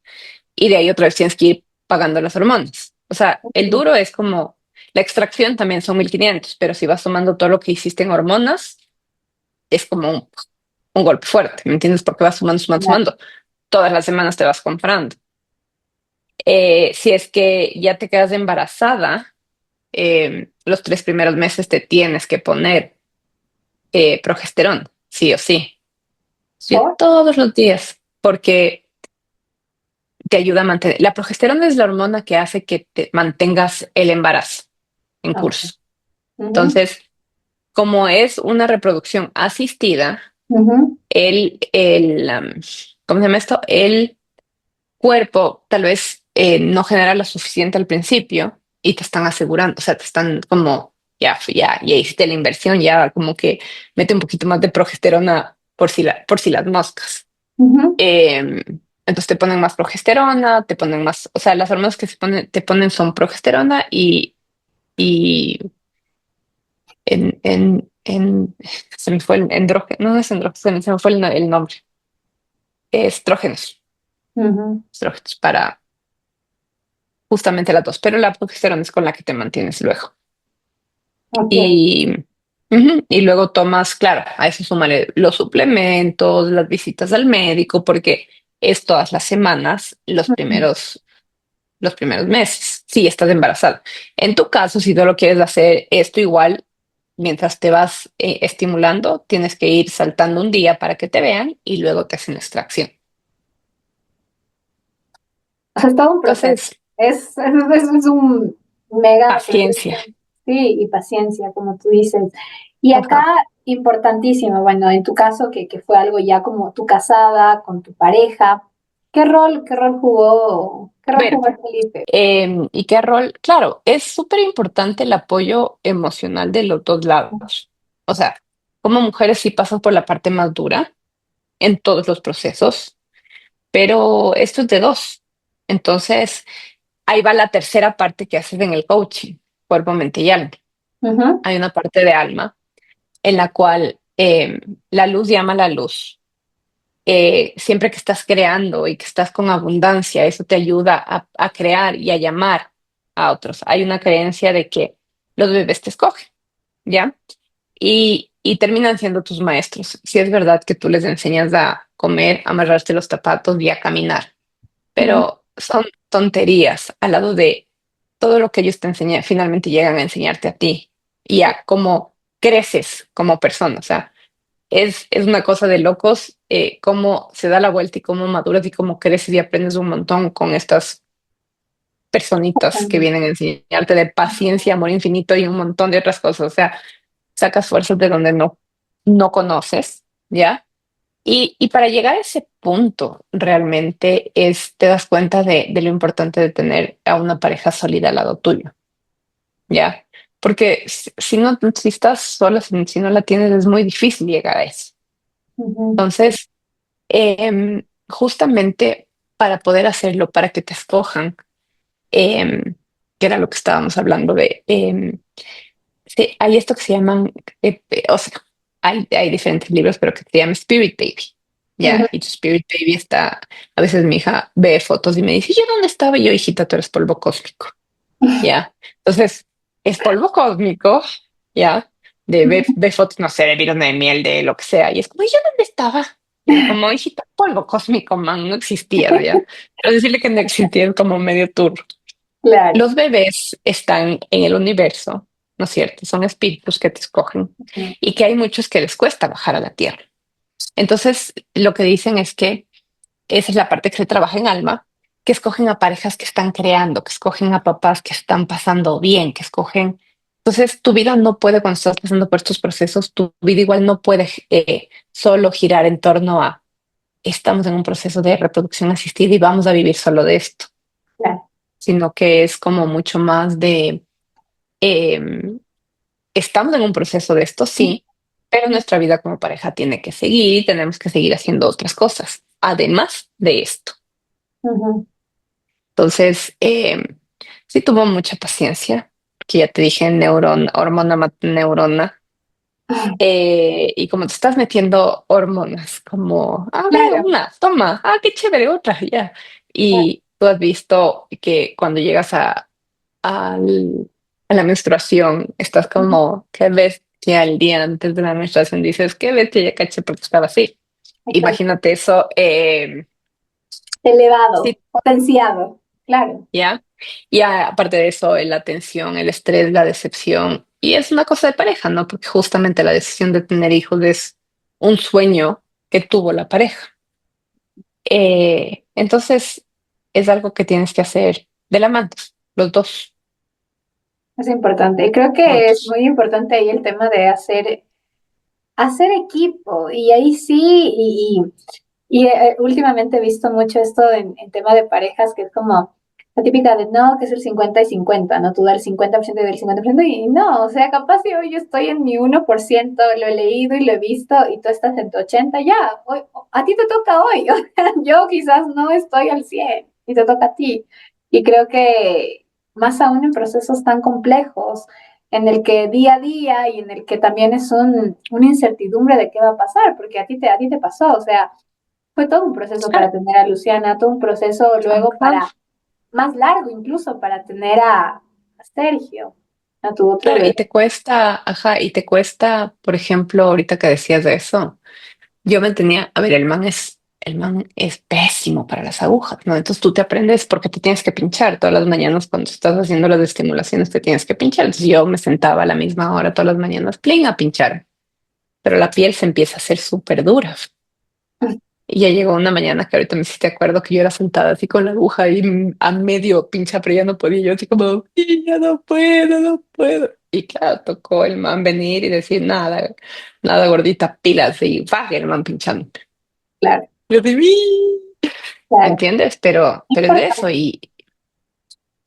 Y de ahí otra vez tienes que ir pagando las hormonas. O sea, el ujú, duro es como la extracción también son 1.500, pero si vas sumando todo lo que hiciste en hormonas, es como un golpe fuerte, ¿me entiendes? Porque vas sumando, sumando, ya, sumando. Todas las semanas te vas comprando. Si es que ya te quedas embarazada, los 3 primeros meses te tienes que poner progesterona, sí o sí. Yo por, todos los días, porque te ayuda a mantener. La progesterona es la hormona que hace que te mantengas el embarazo en ok, curso. ujú, Entonces, como es una reproducción asistida, ujú, ¿cómo se llama esto? El cuerpo tal vez no genera lo suficiente al principio y te están asegurando, o sea, te están como, ya hiciste la inversión, ya como que mete un poquito más de progesterona por si las moscas. ujú, Eh, entonces te ponen más progesterona, te ponen más, o sea, las hormonas que te ponen son progesterona y se me fue el andrógeno, no es andrógeno, se me fue el nombre, estrógenos, ujú, estrógenos para justamente las dos, pero la progesterona es con la que te mantienes luego. ok, Y, y luego tomas, claro, a eso súmale los suplementos, las visitas al médico, porque es todas las semanas ujú. los primeros meses, si estás embarazada. En tu caso, si tú lo quieres hacer esto igual, mientras te vas estimulando, tienes que ir saltando un día para que te vean y luego te hacen extracción. O sea, es todo un proceso. Entonces, Es un mega paciencia. proceso, sí, y paciencia, como tú dices. Y acá, Ajá. importantísimo, bueno, en tu caso, que fue algo ya como tú casada, con tu pareja, qué rol Bueno, jugó Felipe? ¿y qué rol? Claro, es súper importante el apoyo emocional de los dos lados. O sea, como mujeres sí pasas por la parte más dura en todos los procesos, pero esto es de dos. Entonces, ahí va la tercera parte que haces en el coaching, cuerpo, mente y alma. Ujú, Hay una parte de alma en la cual la luz llama a la luz. Siempre que estás creando y que estás con abundancia, eso te ayuda a crear y a llamar a otros. Hay una creencia de que los bebés te escogen, ¿ya? Y terminan siendo tus maestros. Si es verdad que tú les enseñas a comer, a amarrarte los zapatos y a caminar, ujú, pero son tonterías al lado de todo lo que ellos te enseñan, finalmente llegan a enseñarte a ti y a cómo creces como persona. O sea, es una cosa de locos cómo se da la vuelta y cómo maduras y cómo creces y aprendes un montón con estas personitas que ujú. vienen a enseñarte de paciencia, amor infinito y un montón de otras cosas. O sea, sacas fuerzas de donde no conoces, ¿ya? Y para llegar a ese punto, realmente te das cuenta de lo importante de tener a una pareja sólida al lado tuyo, ¿ya? Porque si no, si estás sola, si no la tienes, es muy difícil llegar a eso. Ujú, Entonces, justamente para poder hacerlo, para que te escojan, em, que era lo que estábamos hablando de, sí, hay esto que se llaman, o sea, hay diferentes libros, pero que se llama Spirit Baby. Ujú. Ya, y tu Spirit Baby está, a veces mi hija ve fotos y me dice, ¿yo dónde estaba? Y yo, hijita, tú eres polvo cósmico. Ya. Entonces, es polvo cósmico, ya, ve fotos, no sé, de virus de miel, de lo que sea, y es como, ¿y yo dónde estaba? Y yo como, hijita, polvo cósmico, man, no existía, ya. Pero decirle que no existía es como medio turro. Claro. Los bebés están en el universo, ¿no es cierto? Son espíritus que te escogen Ujú. y que hay muchos que les cuesta bajar a la tierra. Entonces, lo que dicen es que esa es la parte que se trabaja en alma, que escogen a parejas que están creando, que escogen a papás que están pasando bien, que escogen. Entonces, tu vida no puede, cuando estás pasando por estos procesos, tu vida igual no puede solo girar en torno a, estamos en un proceso de reproducción asistida y vamos a vivir solo de esto, Claro. sino que es como mucho más de, eh, estamos en un proceso de esto, sí, pero nuestra vida como pareja tiene que seguir y tenemos que seguir haciendo otras cosas, además de esto. Ujú. Entonces, sí tuvo mucha paciencia, que ya te dije, neurona, hormona, neurona. Y como te estás metiendo hormonas, como, a ver, Claro. una, toma, ah, qué chévere, otra, ya. Y tú has visto que cuando llegas a la menstruación, estás Ujú. como, qué bestia el día antes de la menstruación, dices, qué bestia, ya caché porque estaba así. Exacto. Imagínate eso, Elevado, sí, potenciado. Claro. ¿ya? Y aparte de eso, la tensión, el estrés, la decepción. Y es una cosa de pareja, ¿no? Porque justamente la decisión de tener hijos es un sueño que tuvo la pareja. Entonces, es algo que tienes que hacer de la mano, los dos Es importante. Y creo que es juntos. muy importante ahí el tema de hacer equipo. Y ahí sí, últimamente he visto mucho esto en tema de parejas, que es como la típica de no, que es el 50 y 50, ¿no? Tú dar el 50% y del 50%, y no, o sea, capaz si hoy yo estoy en mi 1%, lo he leído y lo he visto, y tú estás en tu 80, ya, hoy, a ti te toca hoy, o sea, yo quizás no estoy al 100 y te toca a ti. Y creo que más aún en procesos tan complejos, en el que día a día y en el que también es una incertidumbre de qué va a pasar, porque a ti te pasó, o sea, fue todo un proceso Ah, para tener a Luciana, todo un proceso luego ajá. más largo incluso para tener a Sergio, a tu otro Claro, bebé. y te cuesta, ajá, y te cuesta, por ejemplo, ahorita que decías de eso. Yo me tenía, a ver, el man es pésimo para las agujas, ¿no? Entonces tú te aprendes porque te tienes que pinchar todas las mañanas cuando estás haciendo las estimulaciones, te tienes que pinchar. Entonces yo me sentaba a la misma hora todas las mañanas, plin, a pinchar, pero la piel se empieza a hacer súper dura. Y ya llegó una mañana que ahorita me hiciste acuerdo que yo era sentada así con la aguja y a medio pincha, pero ya no podía. Yo así como, "Y ya no puedo, no puedo". Y claro, tocó el man venir y decir nada, nada gordita, pilas y baje el man pinchando. Claro, Yo de mí, claro. ¿entiendes? Pero es de eso Importante.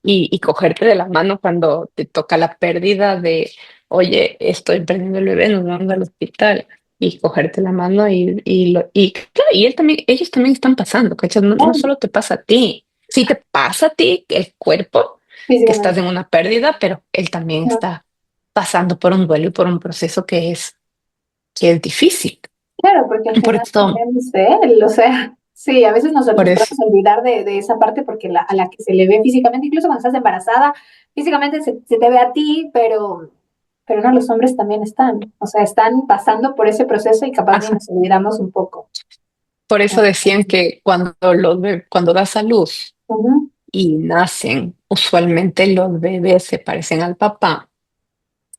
y cogerte de la mano cuando te toca la pérdida de, oye, estoy perdiendo el bebé, nos vamos al hospital. Y cogerte la mano y claro, y él también, ellos también están pasando, ¿cachai? No, no Claro, solo te pasa a ti, sí te pasa a ti el cuerpo, que estás físicamente. en una pérdida, pero él también Ujú. está pasando por un duelo y por un proceso que es difícil. Claro, porque al Por final esto, es de él, o sea, sí, a veces por nos eso, podemos olvidar de esa parte porque a la que se le ve físicamente, incluso cuando estás embarazada, físicamente se te ve a ti, pero no, los hombres también están, o sea, están pasando por ese proceso y capaz ni ajá, nos olvidamos un poco. por eso decían que cuando das a luz Ujú. y nacen, usualmente los bebés se parecen al papá.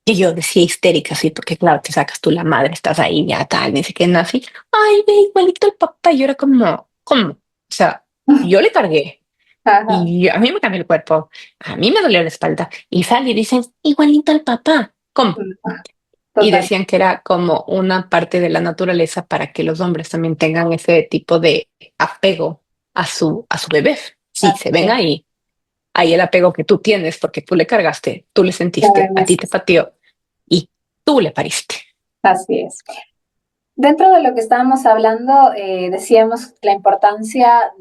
Y yo decía histérica, sí, porque claro, te sacas tú la madre, estás ahí ya tal, ni sé qué nace. Ay, ve igualito el papá. Y yo era como, ¿cómo? O sea, yo le cargué Ajá, y a mí me cambió el cuerpo, a mí me dolió la espalda. Y sale y dicen, igualito al papá. ¿Cómo? Y total. decían que era como una parte de la naturaleza para que los hombres también tengan ese tipo de apego a su bebé. Sí, se Así ven es, ahí el apego que tú tienes porque tú le cargaste, tú le sentiste, a ti te además, pateó y tú le pariste. así es. Dentro de lo que estábamos hablando, decíamos la importancia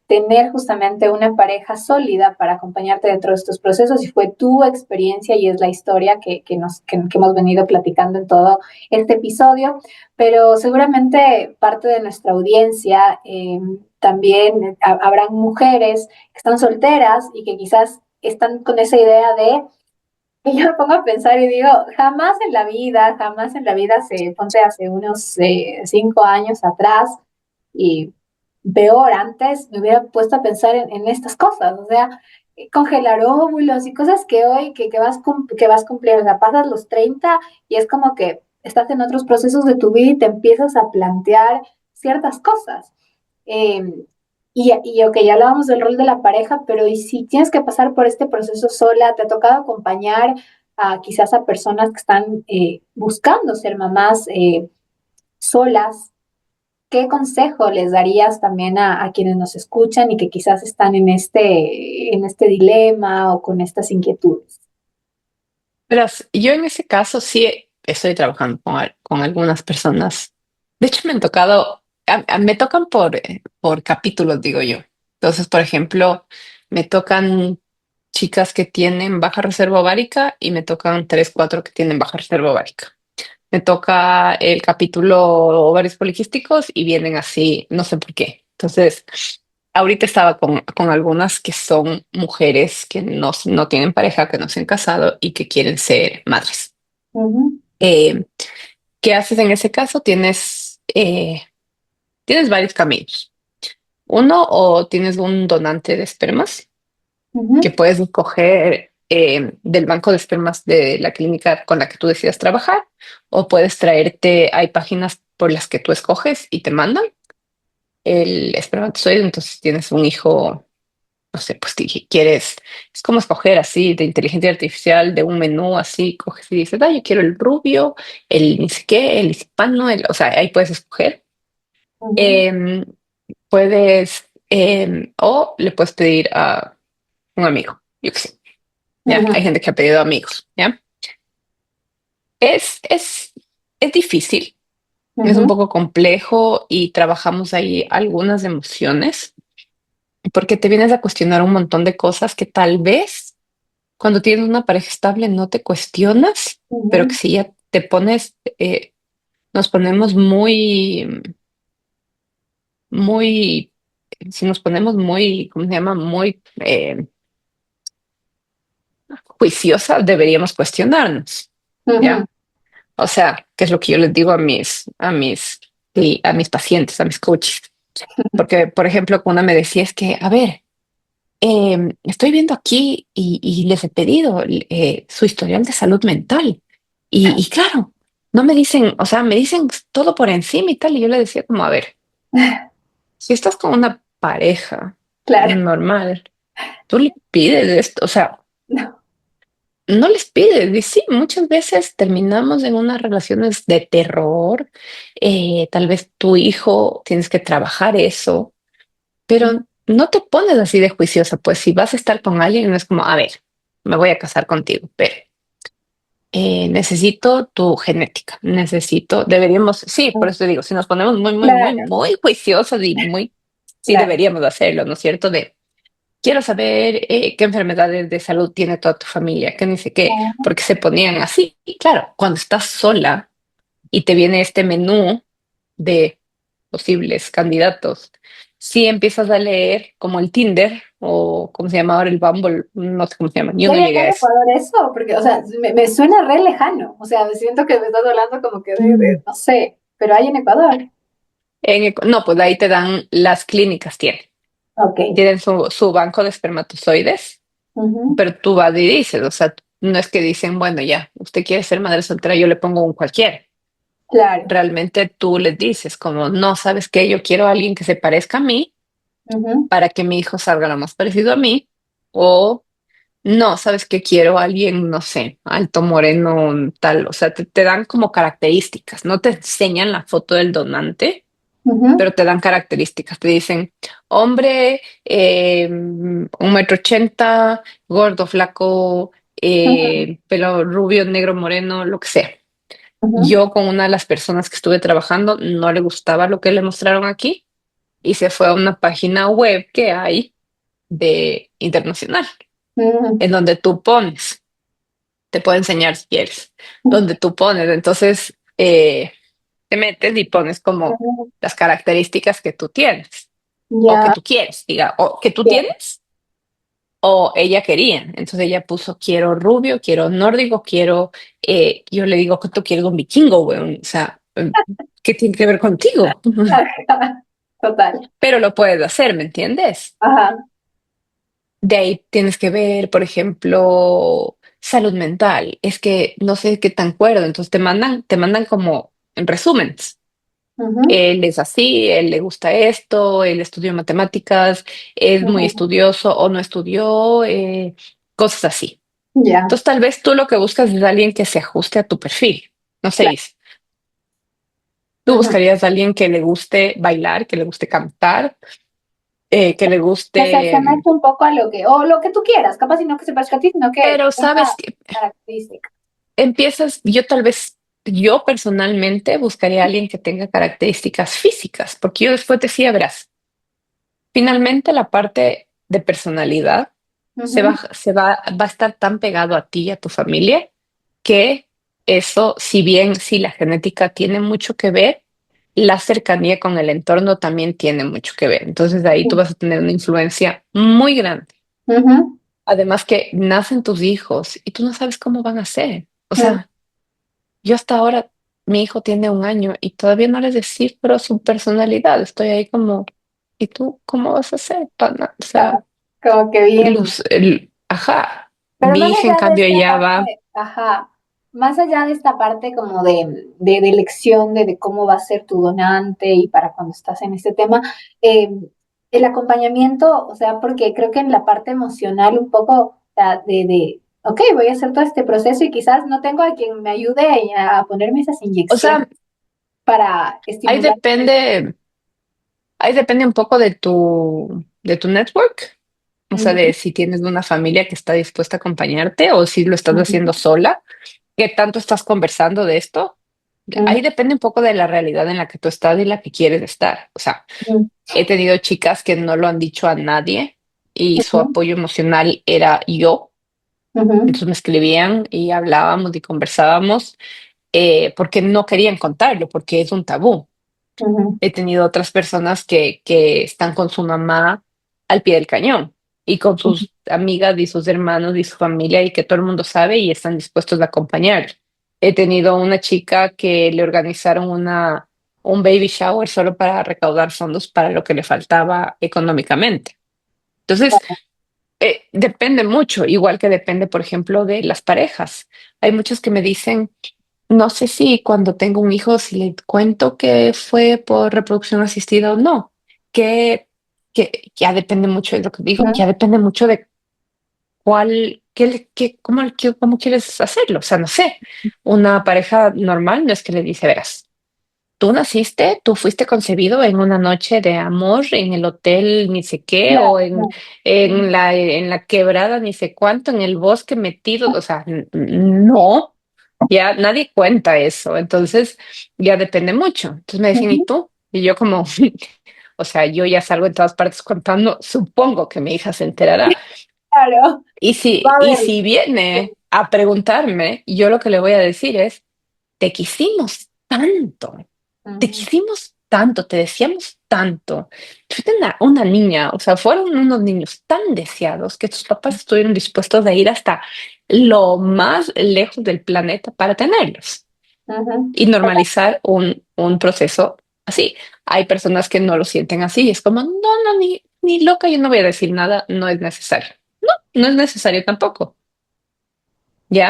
tener justamente una pareja sólida para acompañarte dentro de estos procesos y fue tu experiencia y es la historia que hemos venido platicando en todo este episodio, pero seguramente parte de nuestra audiencia también habrán mujeres que están solteras y que quizás están con esa idea de y yo me pongo a pensar y digo, jamás en la vida ponte hace unos 5 años atrás y peor antes, me hubiera puesto a pensar en estas cosas, o sea, congelar óvulos y cosas que hoy que vas cumpliendo, o sea, pasas los 30 y es como que estás en otros procesos de tu vida y te empiezas a plantear ciertas cosas. Eh, ok, ya hablábamos del rol de la pareja, pero ¿y si tienes que pasar por este proceso sola? ¿Te ha tocado acompañar a quizás a personas que están buscando ser mamás solas? ¿Qué consejo les darías también a quienes nos escuchan y que quizás están en este dilema o con estas inquietudes? Verás, yo en ese caso sí estoy trabajando con algunas personas. De hecho, me han tocado, me tocan por capítulos, digo yo. Entonces, por ejemplo, me tocan chicas que tienen baja reserva ovárica y me tocan tres, cuatro que tienen baja reserva ovárica. Me toca el capítulo ovarios poliquísticos y vienen así, no sé por qué. Entonces, ahorita estaba con algunas que son mujeres que no tienen pareja, que no se han casado y que quieren ser madres. Ujú, Eh, ¿Qué haces en ese caso? Tienes varios caminos. Uno, o tienes un donante de espermas que ujú, puedes escoger del banco de espermas de la clínica con la que tú decidas trabajar, o puedes traerte, hay páginas por las que tú escoges y te mandan el espermatozoide, entonces tienes un hijo, no sé, pues si quieres, es como escoger así de inteligencia artificial, de un menú así, coges y dices, ah, yo quiero el rubio, el ni sé qué, el hispano, o sea, ahí puedes escoger. ujú, Em, o le puedes pedir a un amigo, yo qué sé, ya, hay ujú, gente que ha pedido amigos, ya. Es, es, es difícil, es un ujú, poco complejo y trabajamos ahí algunas emociones porque te vienes a cuestionar un montón de cosas que tal vez cuando tienes una pareja estable no te cuestionas, pero que ujú, si ya te pones, nos ponemos muy, si nos ponemos muy, ¿cómo se llama? Muy juiciosas, deberíamos cuestionarnos, ¿ya? ujú, O sea, que es lo que yo les digo a mis pacientes, a mis coaches. Porque, por ejemplo, una me decía es que, a ver, estoy viendo aquí y les he pedido su historial de salud mental. Y claro, no me dicen, o sea, me dicen todo por encima y tal. Y yo le decía como, a ver, si estás con una pareja claro. normal, tú le pides esto, o sea, No. no les pides. Y sí, muchas veces terminamos en unas relaciones de terror. Tal vez tu hijo tienes que trabajar eso, pero no te pones así de juiciosa, pues si vas a estar con alguien, no es como, a ver, me voy a casar contigo, pero necesito tu genética, deberíamos, sí, por eso te digo, si nos ponemos muy, muy, muy, Claro, muy juiciosos y muy, sí claro. deberíamos hacerlo, ¿no es cierto? Quiero saber qué enfermedades de salud tiene toda tu familia, qué ni sé qué, Ujú, porque se ponían así. Y claro, cuando estás sola y te viene este menú de posibles candidatos, si empiezas a leer como el Tinder o como se llama ahora el Bumble, no sé cómo se llama, yo ¿Y no hay acá llegué a en eso. Ecuador eso? Porque, o sea, me suena re lejano. O sea, siento que me estás hablando como que no sé, pero hay en Ecuador. No, pues ahí te dan, las clínicas Ok. tienen su banco de espermatozoides, Ujú, pero tú vas y dices, o sea, no es que dicen, bueno, ya, usted quiere ser madre soltera, yo le pongo un cualquiera. claro. Realmente tú les dices, como, no, ¿sabes qué? Yo quiero a alguien que se parezca a mí Ujú, para que mi hijo salga lo más parecido a mí, o no, ¿sabes qué? Quiero a alguien, no sé, alto, moreno, tal, o sea, te dan como características, no te enseñan la foto del donante, ujú, pero te dan características, te dicen, hombre, 1,80 m, gordo, flaco, ujú, pelo rubio, negro, moreno, lo que sea. ujú, Yo con una de las personas que estuve trabajando no le gustaba lo que le mostraron aquí y se fue a una página web que hay de internacional, Ujú, en donde tú pones, te puedo enseñar si quieres, donde tú pones, entonces te metes y pones como ujú. las características que tú tienes o que Ya, tú quieres, diga, o que tú bien. tienes o ella quería. Entonces ella puso, quiero rubio, quiero nórdico, quiero, yo le digo que tú quieres un vikingo, weón. O sea, ¿qué tiene que ver contigo? Total. Pero lo puedes hacer, ¿me entiendes? Ajá. De ahí tienes que ver, por ejemplo, salud mental. Es que no sé qué tan cuerdo, entonces te mandan como en resúmenes. Ujú, Él es así, él le gusta esto, él estudió matemáticas, es muy ujú. estudioso o no estudió, cosas así. Ya. Entonces, tal vez tú lo que buscas es alguien que se ajuste a tu perfil. No sé, Claro. Is, tú Ujú. buscarías a alguien que le guste bailar, que le guste cantar, que le Se guste, asemeja un poco a lo que, o lo que tú quieras, capaz y no que se parezca a ti, sino que pero tenga sabes que características. empiezas, yo tal vez, yo personalmente buscaría a alguien que tenga características físicas, porque yo después decía, verás, finalmente la parte de personalidad Ujú, va a estar tan pegado a ti y a tu familia que eso, si bien sí la genética tiene mucho que ver, la cercanía con el entorno también tiene mucho que ver. Entonces de ahí tú vas a tener una influencia muy grande. ujú, Además que nacen tus hijos y tú no sabes cómo van a ser. O ujú. sea, yo hasta ahora, mi hijo tiene 1 año y todavía no les descifro su personalidad. Estoy ahí como, ¿y tú cómo vas a ser, pana? O sea, Como que bien. ajá. Pero Mi más hija, en allá de cambio, esta ya va. parte, ajá, más allá de esta parte como de elección de cómo va a ser tu donante y para cuando estás en este tema, eh, el acompañamiento, o sea, porque creo que en la parte emocional un poco, o sea, ok, voy a hacer todo este proceso y quizás no tengo a quien me ayude a ponerme esas O inyecciones sea, para ahí estimular. depende, ahí depende un poco de tu network. O sea, Ujú, de si tienes una familia que está dispuesta a acompañarte o si lo estás ujú, haciendo sola. ¿Qué tanto estás conversando de esto? ujú, Ahí depende un poco de la realidad en la que tú estás y la que quieres estar. O sea, ujú, he tenido chicas que no lo han dicho a nadie y su ujú, apoyo emocional era yo. ujú, Entonces me escribían y hablábamos y conversábamos porque no querían contarlo, porque es un tabú. ujú, He tenido otras personas que están con su mamá al pie del cañón y con ujú. sus amigas y sus hermanos y su familia y que todo el mundo sabe y están dispuestos a acompañar. He tenido una chica que le organizaron un baby shower solo para recaudar fondos para lo que le faltaba económicamente. Entonces, depende mucho, igual que depende, por ejemplo, de las parejas. Hay muchos que me dicen, no sé si cuando tengo un hijo, si le cuento que fue por reproducción asistida o no, que, que ya depende mucho de lo que digo, ya depende mucho de cuál, cómo quieres hacerlo. O sea, no sé, una pareja normal no es que le dice, verás, tú naciste, tú fuiste concebido en una noche de amor en el hotel ni sé qué o Claro, claro. en la quebrada ni sé cuánto, en el bosque metido, o sea, no. Ya nadie cuenta eso, entonces ya depende mucho. Entonces me decían, ¿y Ujú, tú? Y yo como, o sea, yo ya salgo en todas partes contando, supongo que mi hija se enterará. claro, va a Y verlo. si viene a preguntarme, yo lo que le voy a decir es, te quisimos tanto, te Ujú, quisimos tanto, te deseamos tanto. Fuiste una niña, o sea, fueron unos niños tan deseados que tus papás estuvieron dispuestos a ir hasta lo más lejos del planeta para tenerlos ujú. y normalizar un proceso así. Hay personas que no lo sienten así, es como, no, no, ni loca, yo no voy a decir nada, no es necesario. No, no es necesario tampoco,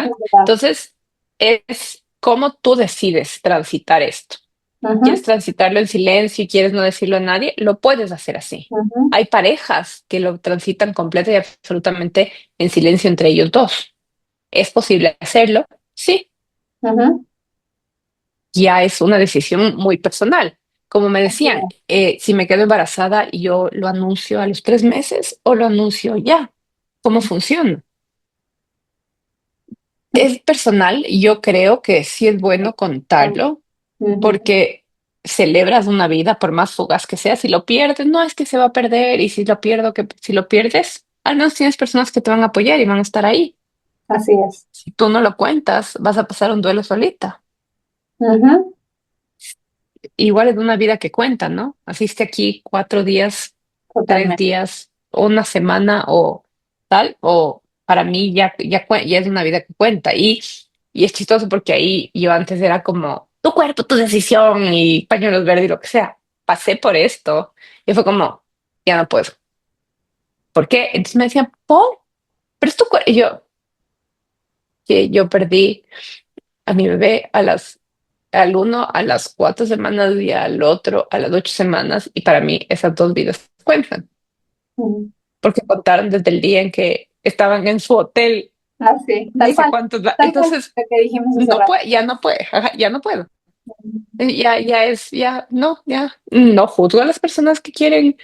Es ¿ya? verdad. Entonces, es cómo tú decides transitar esto. ¿Quieres Ujú, transitarlo en silencio y quieres no decirlo a nadie? Lo puedes hacer así. ujú, Hay parejas que lo transitan completa y absolutamente en silencio entre ellos dos. ¿Es posible hacerlo? Sí, ujú. ya es una decisión muy personal. Como me decían, si me quedo embarazada, yo lo anuncio a los 3 meses o lo anuncio ya. ¿Cómo funciona? Es personal, yo creo que sí es bueno contarlo Ujú, porque celebras una vida por más fugaz que sea. Si lo pierdes, no es que se va a perder y si lo pierdo, que si lo pierdes, al menos tienes personas que te van a apoyar y van a estar ahí. Así es. Si tú no lo cuentas, vas a pasar un duelo solita. Ujú, Igual es una vida que cuenta, ¿no? Asiste aquí 4 días, 3 totalmente. días, o una semana o tal, o para mí ya es una vida que cuenta. Y es chistoso porque ahí yo antes era como, tu cuerpo, tu decisión y pañuelos verdes y lo que sea. Pasé por esto y fue como, ya no puedo. ¿Por qué? Entonces me decían, Paul, pero es tu cuerpo. Y yo, que yo perdí a mi bebé al uno a las 4 semanas y al otro a las 8 semanas. Y para mí esas dos vidas cuentan, Ujú. porque contaron desde el día en que estaban en su hotel, Así, no sé cuántos. tal cual Entonces, lo que dijimos hace no rato. puede, ya no puede, ajá, ya no puedo. No juzgo a las personas que quieren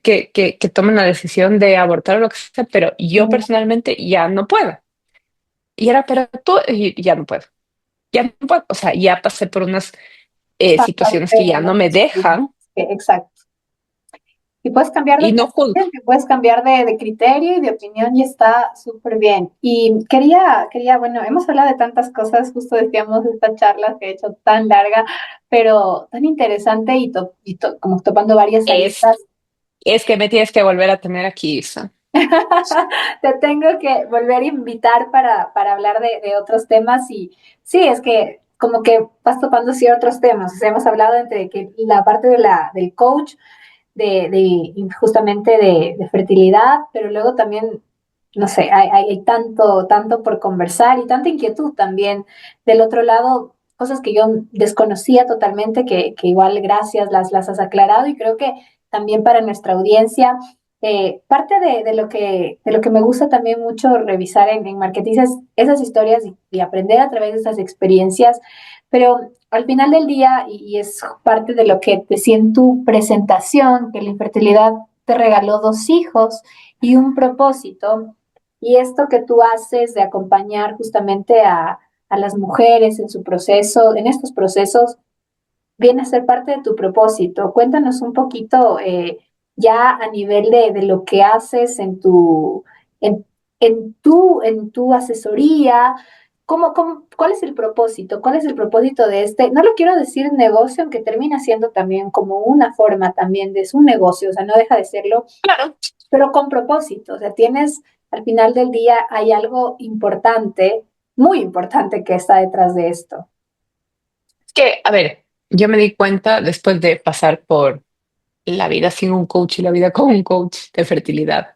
que tomen la decisión de abortar o lo que sea, pero yo Ujú. personalmente ya no puedo. Y era, pero tú, y ya no puedo. Ya no puedo. O sea, ya pasé por unas situaciones Pasaste que ya en no me otros límites. dejan Exacto. Y puedes cambiar de y no juzgo. pensamiento, y puedes cambiar de criterio y de opinión y está súper bien. Y bueno, hemos hablado de tantas cosas, justo decíamos esta charla que he hecho tan larga, pero tan interesante como topando varias Es, aristas. es que me tienes que volver a tener aquí, Isa. Te tengo que volver a invitar para hablar de otros temas y sí, es que como que vas topando sí otros temas. O sea, hemos hablado entre que la parte del coach, justamente de fertilidad, pero luego también, no sé, hay tanto por conversar y tanta inquietud también. Del otro lado, cosas que yo desconocía totalmente, que igual gracias las has aclarado y creo que también para nuestra audiencia. Parte de lo que me gusta también mucho revisar en marketing es esas historias y aprender a través de esas experiencias, pero al final del día, y es parte de lo que decía en tu presentación, que la infertilidad te regaló 2 hijos y un propósito, y esto que tú haces de acompañar justamente a las mujeres en su proceso, en estos procesos, viene a ser parte de tu propósito. Cuéntanos un poquito ya a nivel de lo que haces en, en tu asesoría. ¿Cuál es el propósito? ¿Cuál es el propósito de este? No lo quiero decir negocio, aunque termina siendo también como una forma también de es un negocio, o sea, no deja de serlo, Claro. pero con propósito. O sea, al final del día hay algo importante, muy importante que está detrás de esto. Es que, a ver, yo me di cuenta después de pasar por la vida sin un coach y la vida con un coach de fertilidad.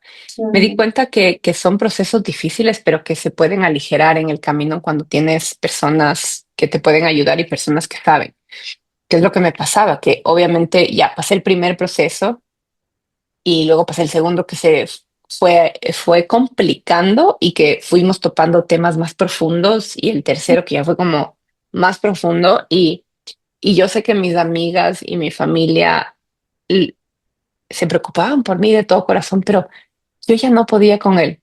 Me di Ujú, cuenta que son procesos difíciles, pero que se pueden aligerar en el camino cuando tienes personas que te pueden ayudar y personas que saben. ¿Qué es lo que me pasaba? Que obviamente ya pasé el primer proceso y luego pasé el segundo que fue complicando y que fuimos topando temas más profundos y el tercero que ya fue como más profundo y yo sé que mis amigas y mi familia l- se preocupaban por mí de todo corazón, pero yo ya no podía con él.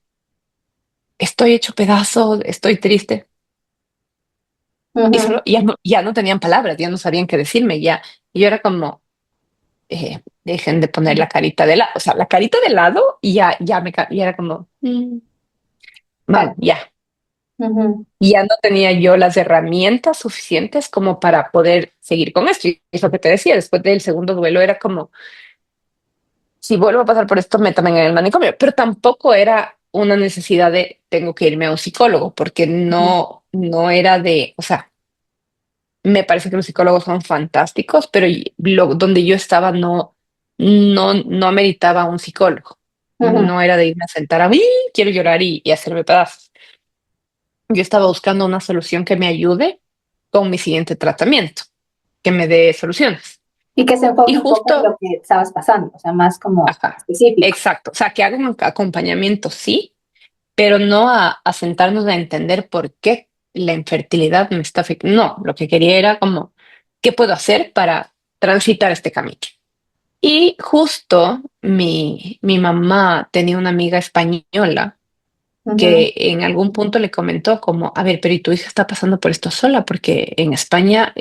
Estoy hecho pedazos, estoy triste. Y ujú. solo ya no tenían palabras, ya no sabían qué decirme, ya. Y yo era como, dejen de poner la carita de lado, o sea, la carita de lado y ya era como, Claro. vamos, ya. Ujú, Y ya no tenía yo las herramientas suficientes como para poder seguir con esto. Y es lo que te decía, después del segundo duelo era como, si vuelvo a pasar por esto, métame en el manicomio. Pero tampoco era una necesidad de tengo que irme a un psicólogo, porque ujú, no era de, o sea, me parece que los psicólogos son fantásticos, pero donde yo estaba no ameritaba un psicólogo. ujú, No era de irme a sentar a mí, quiero llorar y hacerme pedazos. Yo estaba buscando una solución que me ayude con mi siguiente tratamiento, que me dé soluciones. y que se Y enfoque un poco en justo, lo que estabas pasando, o sea, más como ajá, específico. exacto. O sea, que haga un acompañamiento, sí, pero no a sentarnos a entender por qué la infertilidad me está afectando. No, lo que quería era como, ¿qué puedo hacer para transitar este camino? Y justo mi mamá tenía una amiga española Ujú, que en algún punto le comentó como, a ver, pero ¿y tu hija está pasando por esto sola? Porque en España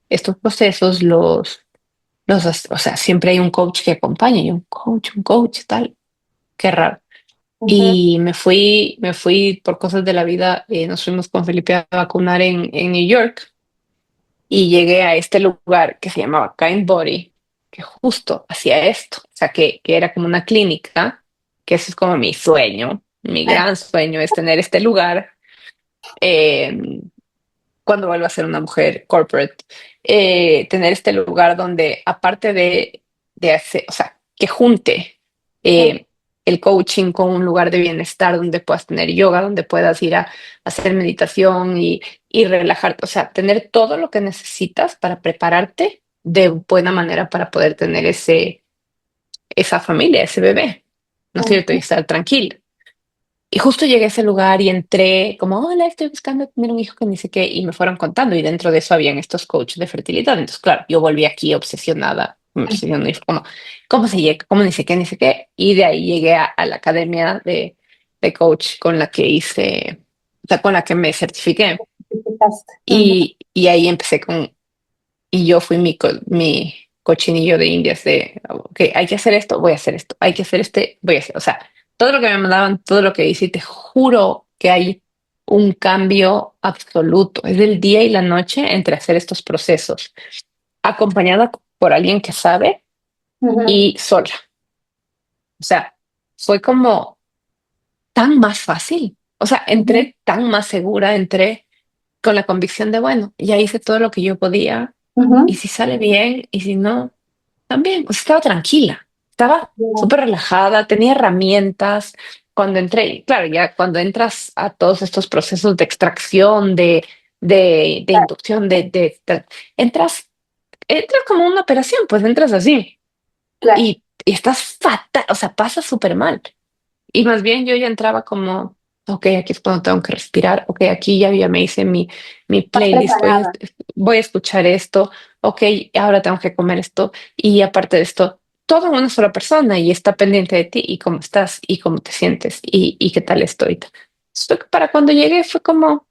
estos procesos o sea, siempre hay un coach que acompaña, y un coach, tal, qué raro. Ujú, Y me fui por cosas de la vida, nos fuimos con Felipe a vacunar en New York y llegué a este lugar que se llamaba Kind Body, que justo hacía esto, o sea, que era como una clínica, que eso es como mi sueño, mi gran sueño es tener este lugar. eh, Cuando vuelva a ser una mujer corporate, tener este lugar donde, aparte de hacer, o sea, que junte ujú, eh, el coaching con un lugar de bienestar donde puedas tener yoga, donde puedas ir a hacer meditación y relajarte, o sea, tener todo lo que necesitas para prepararte de buena manera para poder tener esa familia, ese bebé, ¿no es cierto? Y ujú, estar tranquilo. Y justo llegué a ese lugar y entré como, hola, estoy buscando tener un hijo que ni sé qué, y me fueron contando, y dentro de eso habían estos coaches de fertilidad. Entonces, claro, yo volví aquí obsesionada, me obsesionó, y fue como, ¿cómo se llega? ¿Cómo ni sé qué, ni sé qué? Y de ahí llegué a la academia de coach con la que hice, o sea, con la que me certifiqué. explicaste. Ujú, Y ahí empecé con, y yo fui mi cochinillo de indias de, ok, hay que hacer esto, voy a hacer esto, hay que hacer este, voy a hacer, o sea, todo lo que me mandaban, todo lo que hice, y te juro que hay un cambio absoluto, es del día y la noche entre hacer estos procesos, acompañada por alguien que sabe ujú, y sola. O sea, fue como tan más fácil, o sea, ujú, entré tan más segura, entré con la convicción de, bueno, ya hice todo lo que yo podía, y ujú. si sale bien, y si no, también, pues estaba tranquila, estaba Ya, súper relajada, tenía herramientas. Cuando entré, claro, ya cuando entras a todos estos procesos de extracción, de claro, inducción, entras, entras como una operación, pues entras así claro. y estás fatal, o sea, pasa súper mal. Y más bien yo ya entraba como, ok, aquí es cuando tengo que respirar, ok, aquí ya me hice mi Más playlist, preparada. voy a escuchar esto, ok, ahora tengo que comer esto, y aparte de esto, toda una sola persona y está pendiente de ti y cómo estás y cómo te sientes y qué tal estoy. Para cuando llegué fue como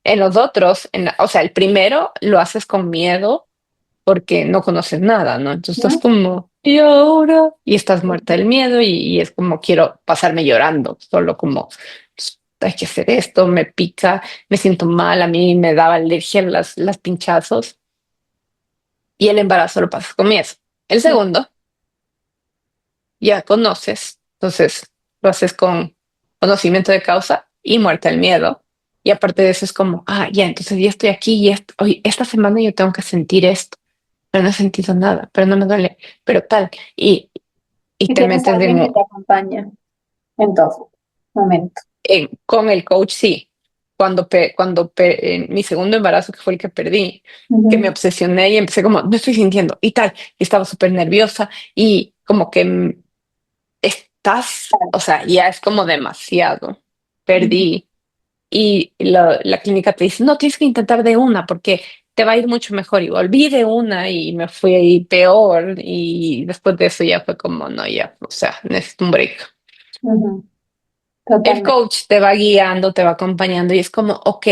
en los otros, o sea, el primero lo haces con miedo porque no conoces nada, ¿no? Entonces estás ¿No? como, ¿y ahora? Y estás muerta del miedo y es como quiero pasarme llorando, solo como, hay que hacer esto, me pica, me siento mal, a mí me daba alergia las pinchazos, y el embarazo lo pasas con miedo. El segundo, ya conoces, entonces lo haces con conocimiento de causa y muerte del miedo. Y aparte de eso es como, ya, entonces ya estoy aquí y hoy, esta semana yo tengo que sentir esto, pero no he sentido nada, pero no me duele, pero tal. Y Y te tienes a metes alguien que te acompaña en todo momento. con el coach, sí. En mi segundo embarazo, que fue el que perdí, que me Ujú, obsesioné y empecé como, no estoy sintiendo y tal, y estaba súper nerviosa y como que estás, claro. o sea, ya es como demasiado. Ujú, Perdí. Y la clínica te dice, no, tienes que intentar de una porque te va a ir mucho mejor. Y volví de una y me fui ahí peor. Y después de eso ya fue como, no, ya, o sea, necesito un break. ujú, El totalmente. coach te va guiando, te va acompañando y es como, ok,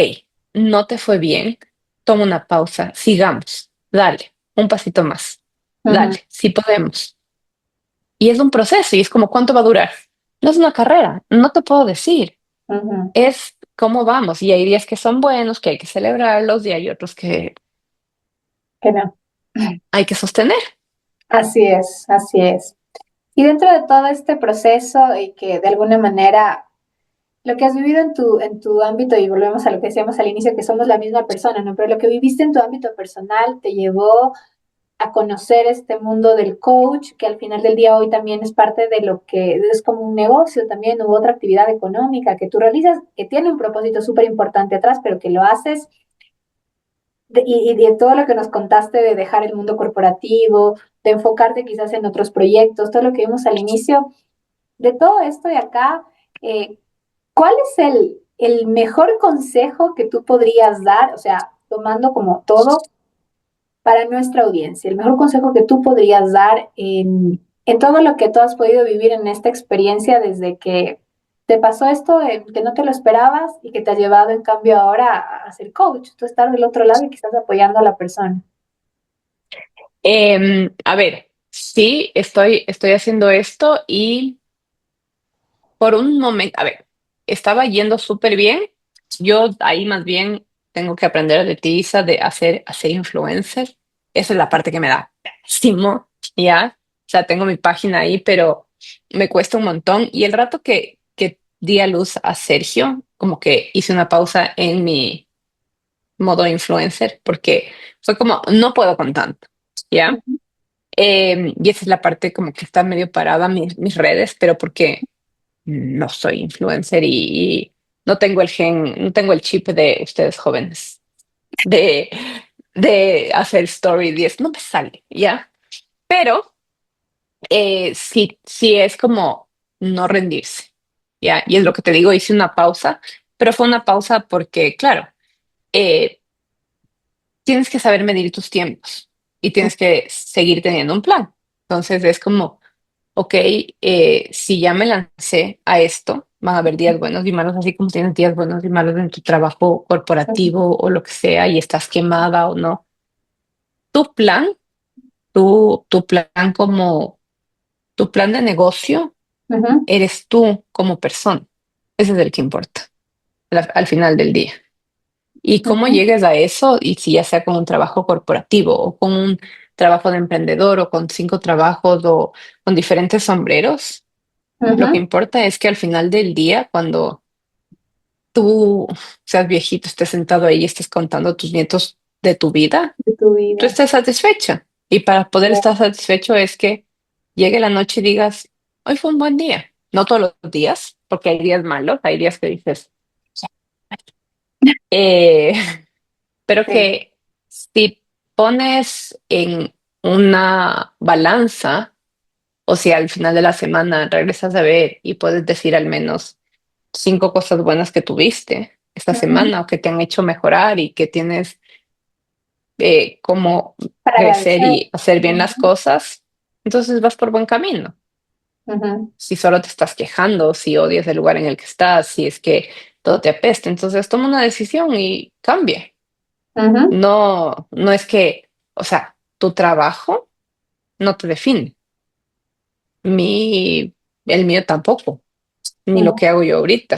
no te fue bien, toma una pausa, sigamos, dale, un pasito más, Ujú, dale, sí podemos. Y es un proceso y es como, ¿cuánto va a durar? No es una carrera, no te puedo decir, ujú, es cómo vamos. Y hay días que son buenos, que hay que celebrarlos, y hay otros que que no. hay que sostener. Así es, así es. Y dentro de todo este proceso y que de alguna manera lo que has vivido en tu ámbito, y volvemos a lo que decíamos al inicio, que somos la misma persona, ¿no? Pero lo que viviste en tu ámbito personal te llevó a conocer este mundo del coach, que al final del día hoy también es parte de lo que es como un negocio también, u otra actividad económica que tú realizas, que tiene un propósito súper importante atrás, pero que lo haces y de todo lo que nos contaste de dejar el mundo corporativo, de enfocarte quizás en otros proyectos, todo lo que vimos al inicio, de todo esto de acá, eh, ¿cuál es el mejor consejo que tú podrías dar? O sea, tomando como todo para nuestra audiencia, el mejor consejo que tú podrías dar en todo lo que tú has podido vivir en esta experiencia desde que te pasó esto que no te lo esperabas y que te ha llevado en cambio ahora a ser coach, tú estar del otro lado y que estás apoyando a la persona. A ver, sí, estoy haciendo esto y por un momento, a ver, estaba yendo súper bien. Yo ahí más bien tengo que aprender de ti, Isa, de hacer influencer. Esa es la parte que me da pésimo, ¿ya? O sea, tengo mi página ahí, pero me cuesta un montón. Y el rato que di a luz a Sergio, como que hice una pausa en mi modo influencer, porque fue como, no puedo con tanto, ¿ya? Ujú, Y esa es la parte como que está medio parada mis redes, pero porque no soy influencer y no tengo el gen, no tengo el chip de ustedes jóvenes, de, de hacer story 10 no me sale, ¿ya? Pero sí, sí es como no rendirse, ¿ya? Y es lo que te digo, hice una pausa, pero fue una pausa porque, claro, eh, tienes que saber medir tus tiempos y tienes que seguir teniendo un plan. Entonces es como ok, si ya me lancé a esto, van a haber días buenos y malos, así como tienes días buenos y malos en tu trabajo corporativo o lo que sea y estás quemada o no. Tu plan, tu plan como, tu plan de negocio, ujú, eres tú como persona. Ese es el que importa al final del día. Y cómo ujú, llegues a eso, y si ya sea con un trabajo corporativo o con un trabajo de emprendedor o con 5 trabajos o con diferentes sombreros. Lo que ujú, importa es que al final del día, cuando tú seas viejito, estés sentado ahí y estés contando a tus nietos de tu vida, de tu tú vida. estés satisfecha. Y para poder estar satisfecho es que llegue la noche y digas, hoy fue un buen día. No todos los días, porque hay días malos, hay días que dices, eh, pero Sí, que si pones en una balanza, o si al final de la semana regresas a ver y puedes decir al menos 5 cosas buenas que tuviste esta ujú, semana o que te han hecho mejorar y que tienes cómo para crecer agradecer. y hacer bien las Ujú, cosas, entonces vas por buen camino. ujú, Si solo te estás quejando, si odias el lugar en el que estás, si es que todo te apesta, entonces toma una decisión y cambie. ujú, No, no es que, o sea, tu trabajo no te define. Mi, el mío tampoco, ni lo ujú. que hago yo ahorita.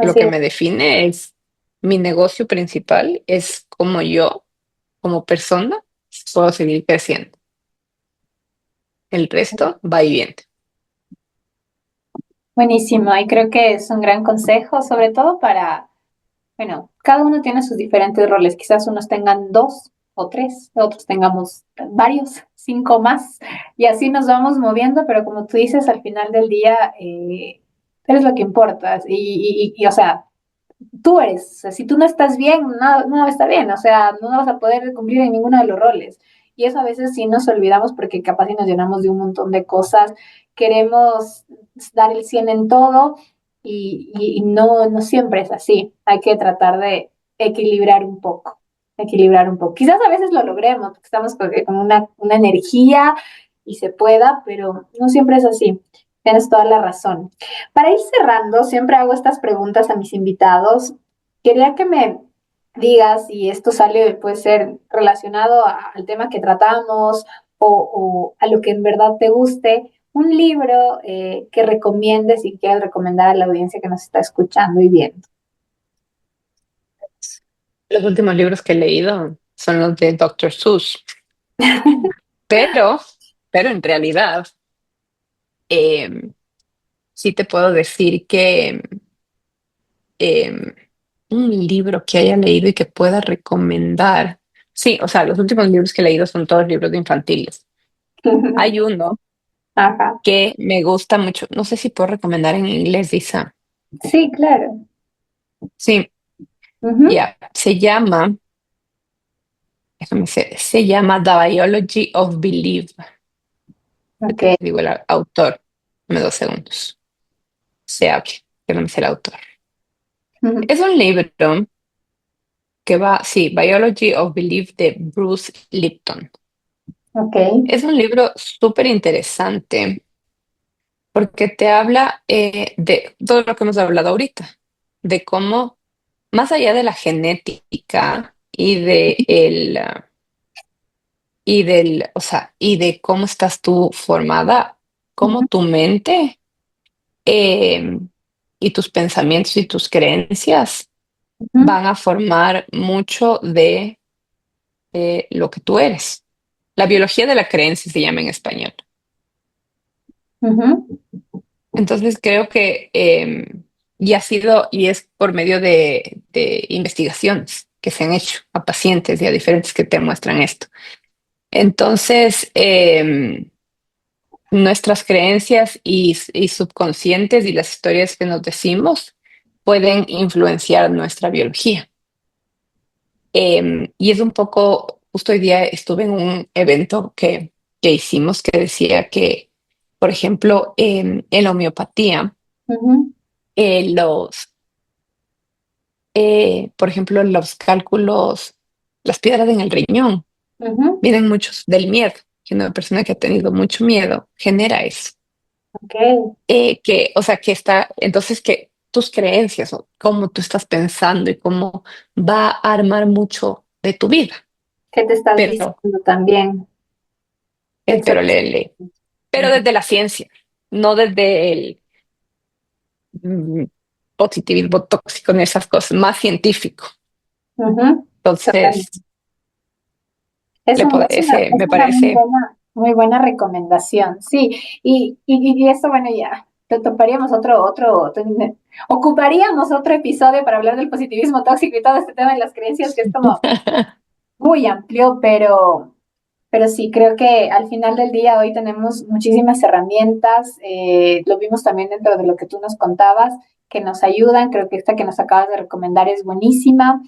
Lo Así que es. me define es mi negocio principal, es como yo, como persona, puedo seguir creciendo. El resto va y viene. Buenísimo, y creo que es un gran consejo, sobre todo para, bueno, cada uno tiene sus diferentes roles. Quizás unos tengan dos o tres, otros tengamos varios, cinco más, y así nos vamos moviendo, pero como tú dices, al final del día, eres lo que importa. O sea, tú eres. O sea, si tú no estás bien, nada está bien. O sea, no vas a poder cumplir en ninguno de los roles. Y eso a veces sí nos olvidamos porque capaz si nos llenamos de un montón de cosas, queremos dar el 100 en todo y no siempre es así. Hay que tratar de equilibrar un poco, equilibrar un poco. Quizás a veces lo logremos porque estamos con una energía y se pueda, pero no siempre es así. Tienes toda la razón. Para ir cerrando, siempre hago estas preguntas a mis invitados. Quería que me digas si esto sale, puede ser relacionado al tema que tratamos o a lo que en verdad te guste, un libro que recomiendes y quieras recomendar a la audiencia que nos está escuchando y viendo. Los últimos libros que he leído son los de Doctor Seuss, pero, pero en realidad eh, sí te puedo decir que eh, un libro que haya leído y que pueda recomendar. Sí, o sea, los últimos libros que he leído son todos libros de infantiles. Hay uno Ajá. que me gusta mucho, no sé si puedo recomendar en inglés, Lisa. Sí, claro. Sí, Ujú. ya, se llama The Biology of Belief. Ok. Te digo el autor, dame 2 segundos. Se abre, que no me sé el autor. Ujú. Es un libro que va, sí, Biology of Belief de Bruce Lipton. Ok. Es un libro súper interesante porque te habla de todo lo que hemos hablado ahorita, de cómo, más allá de la genética o sea, y de cómo estás tú formada, cómo Ujú, tu mente eh, y tus pensamientos y tus creencias ujú, van a formar mucho de lo que tú eres. La biología de la creencia se llama en español. ujú, Entonces creo que, y ha sido, y es por medio de investigaciones que se han hecho a pacientes y a diferentes que te muestran esto. Entonces, nuestras creencias y subconscientes y las historias que nos decimos pueden influenciar nuestra biología. Y es un poco, justo hoy día estuve en un evento que hicimos que decía que, por ejemplo, en la homeopatía, ujú, los, por ejemplo, los cálculos, las piedras en el riñón, ujú. vienen muchos del miedo, que una persona que ha tenido mucho miedo genera eso. Ok, O sea, que está, entonces que tus creencias o cómo tú estás pensando y cómo va a armar mucho de tu vida. ¿qué te estás Pero, diciendo también? pero Exacto. pero desde la ciencia, no desde el mm, positivismo tóxico en esas cosas, más científico. Ujú, Entonces, totalmente. ese Es me una parece, muy buena recomendación, sí. Y esto, bueno, ya, te toparíamos ocuparíamos otro episodio para hablar del positivismo tóxico y todo este tema de las creencias, que es como muy amplio, pero sí, creo que al final del día hoy tenemos muchísimas herramientas, lo vimos también dentro de lo que tú nos contabas, que nos ayudan, creo que esta que nos acabas de recomendar es buenísima.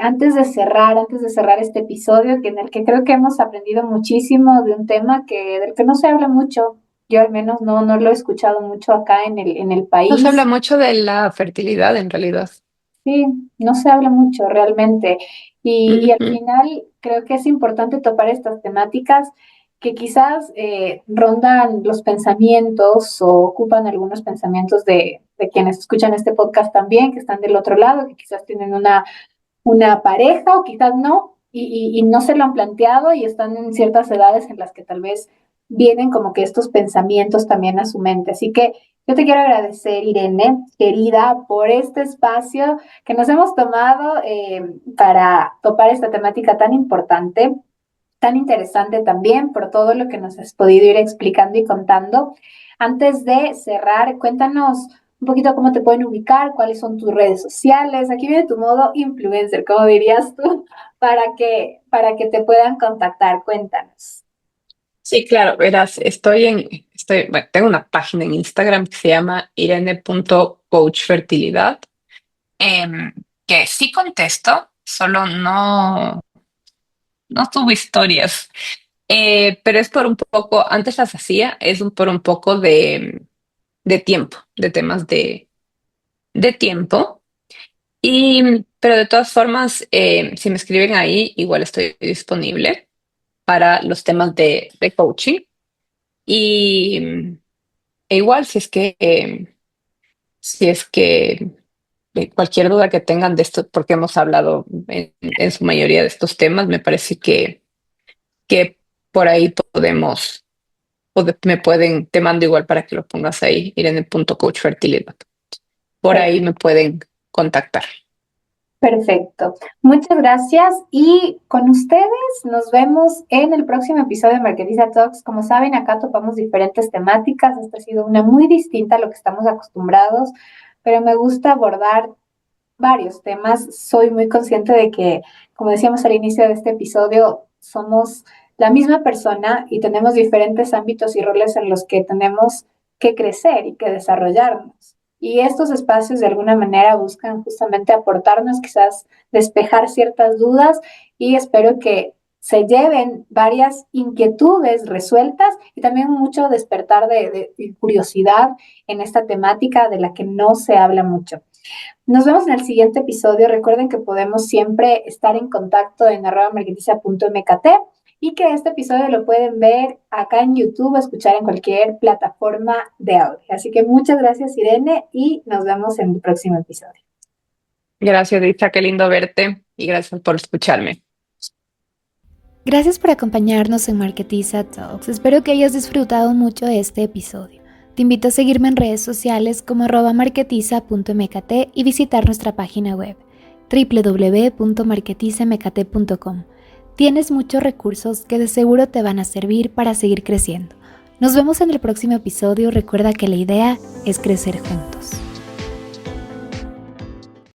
Antes de cerrar este episodio, que en el que creo que hemos aprendido muchísimo de un tema del que no se habla mucho, yo al menos no lo he escuchado mucho acá en el nos habla país. mucho de la fertilidad en realidad. Sí, no se habla mucho realmente. Y al Ujú. final creo que es importante topar estas temáticas que quizás rondan los pensamientos o ocupan algunos pensamientos de quienes escuchan este podcast también, que están del otro lado, que quizás tienen una pareja o quizás no, y no se lo han planteado y están en ciertas edades en las que tal vez vienen como que estos pensamientos también a su mente. Así que yo te quiero agradecer, Irene, querida, por este espacio que nos hemos tomado para topar esta temática tan importante, tan interesante también, por todo lo que nos has podido ir explicando y contando. Antes de cerrar, cuéntanos un poquito cómo te pueden ubicar, cuáles son tus redes sociales. Aquí viene tu modo influencer, como dirías tú, para que te puedan contactar. Cuéntanos. Sí, claro, verás, bueno, tengo una página en Instagram que se llama irene.coachfertilidad, em, que sí contesto, solo no subo historias. Pero es por un poco, antes las hacía, por un poco de tiempo, de temas de tiempo. Pero de todas formas, si me escriben ahí, igual estoy disponible para los temas de coaching. Y igual, si es que cualquier duda que tengan de esto, porque hemos hablado en su mayoría de estos temas, me parece que por ahí te mando igual para que lo pongas ahí, irene.coachfertilidad. Por ahí me pueden contactar. Perfecto. Muchas gracias y con ustedes nos vemos en el próximo episodio de Marquetiza Talks. Como saben, acá topamos diferentes temáticas. Esta ha sido una muy distinta a lo que estamos acostumbrados, pero me gusta abordar varios temas. Soy muy consciente de que, como decíamos al inicio de este episodio, somos la misma persona y tenemos diferentes ámbitos y roles en los que tenemos que crecer y que desarrollarnos. Y estos espacios de alguna manera buscan justamente aportarnos, quizás despejar ciertas dudas y espero que se lleven varias inquietudes resueltas y también mucho despertar de curiosidad en esta temática de la que no se habla mucho. Nos vemos en el siguiente episodio. Recuerden que podemos siempre estar en contacto en @marquetiza.mkt y que este episodio lo pueden ver acá en YouTube o escuchar en cualquier plataforma de audio. Así que muchas gracias, Irene, y nos vemos en el próximo episodio. Gracias, Lisa, qué lindo verte y gracias por escucharme. Gracias por acompañarnos en Marketiza Talks. Espero que hayas disfrutado mucho de este episodio. Te invito a seguirme en redes sociales como @marketiza.mkt y visitar nuestra página web www.marketizamkt.com. Tienes muchos recursos que de seguro te van a servir para seguir creciendo. Nos vemos en el próximo episodio. Recuerda que la idea es crecer juntos.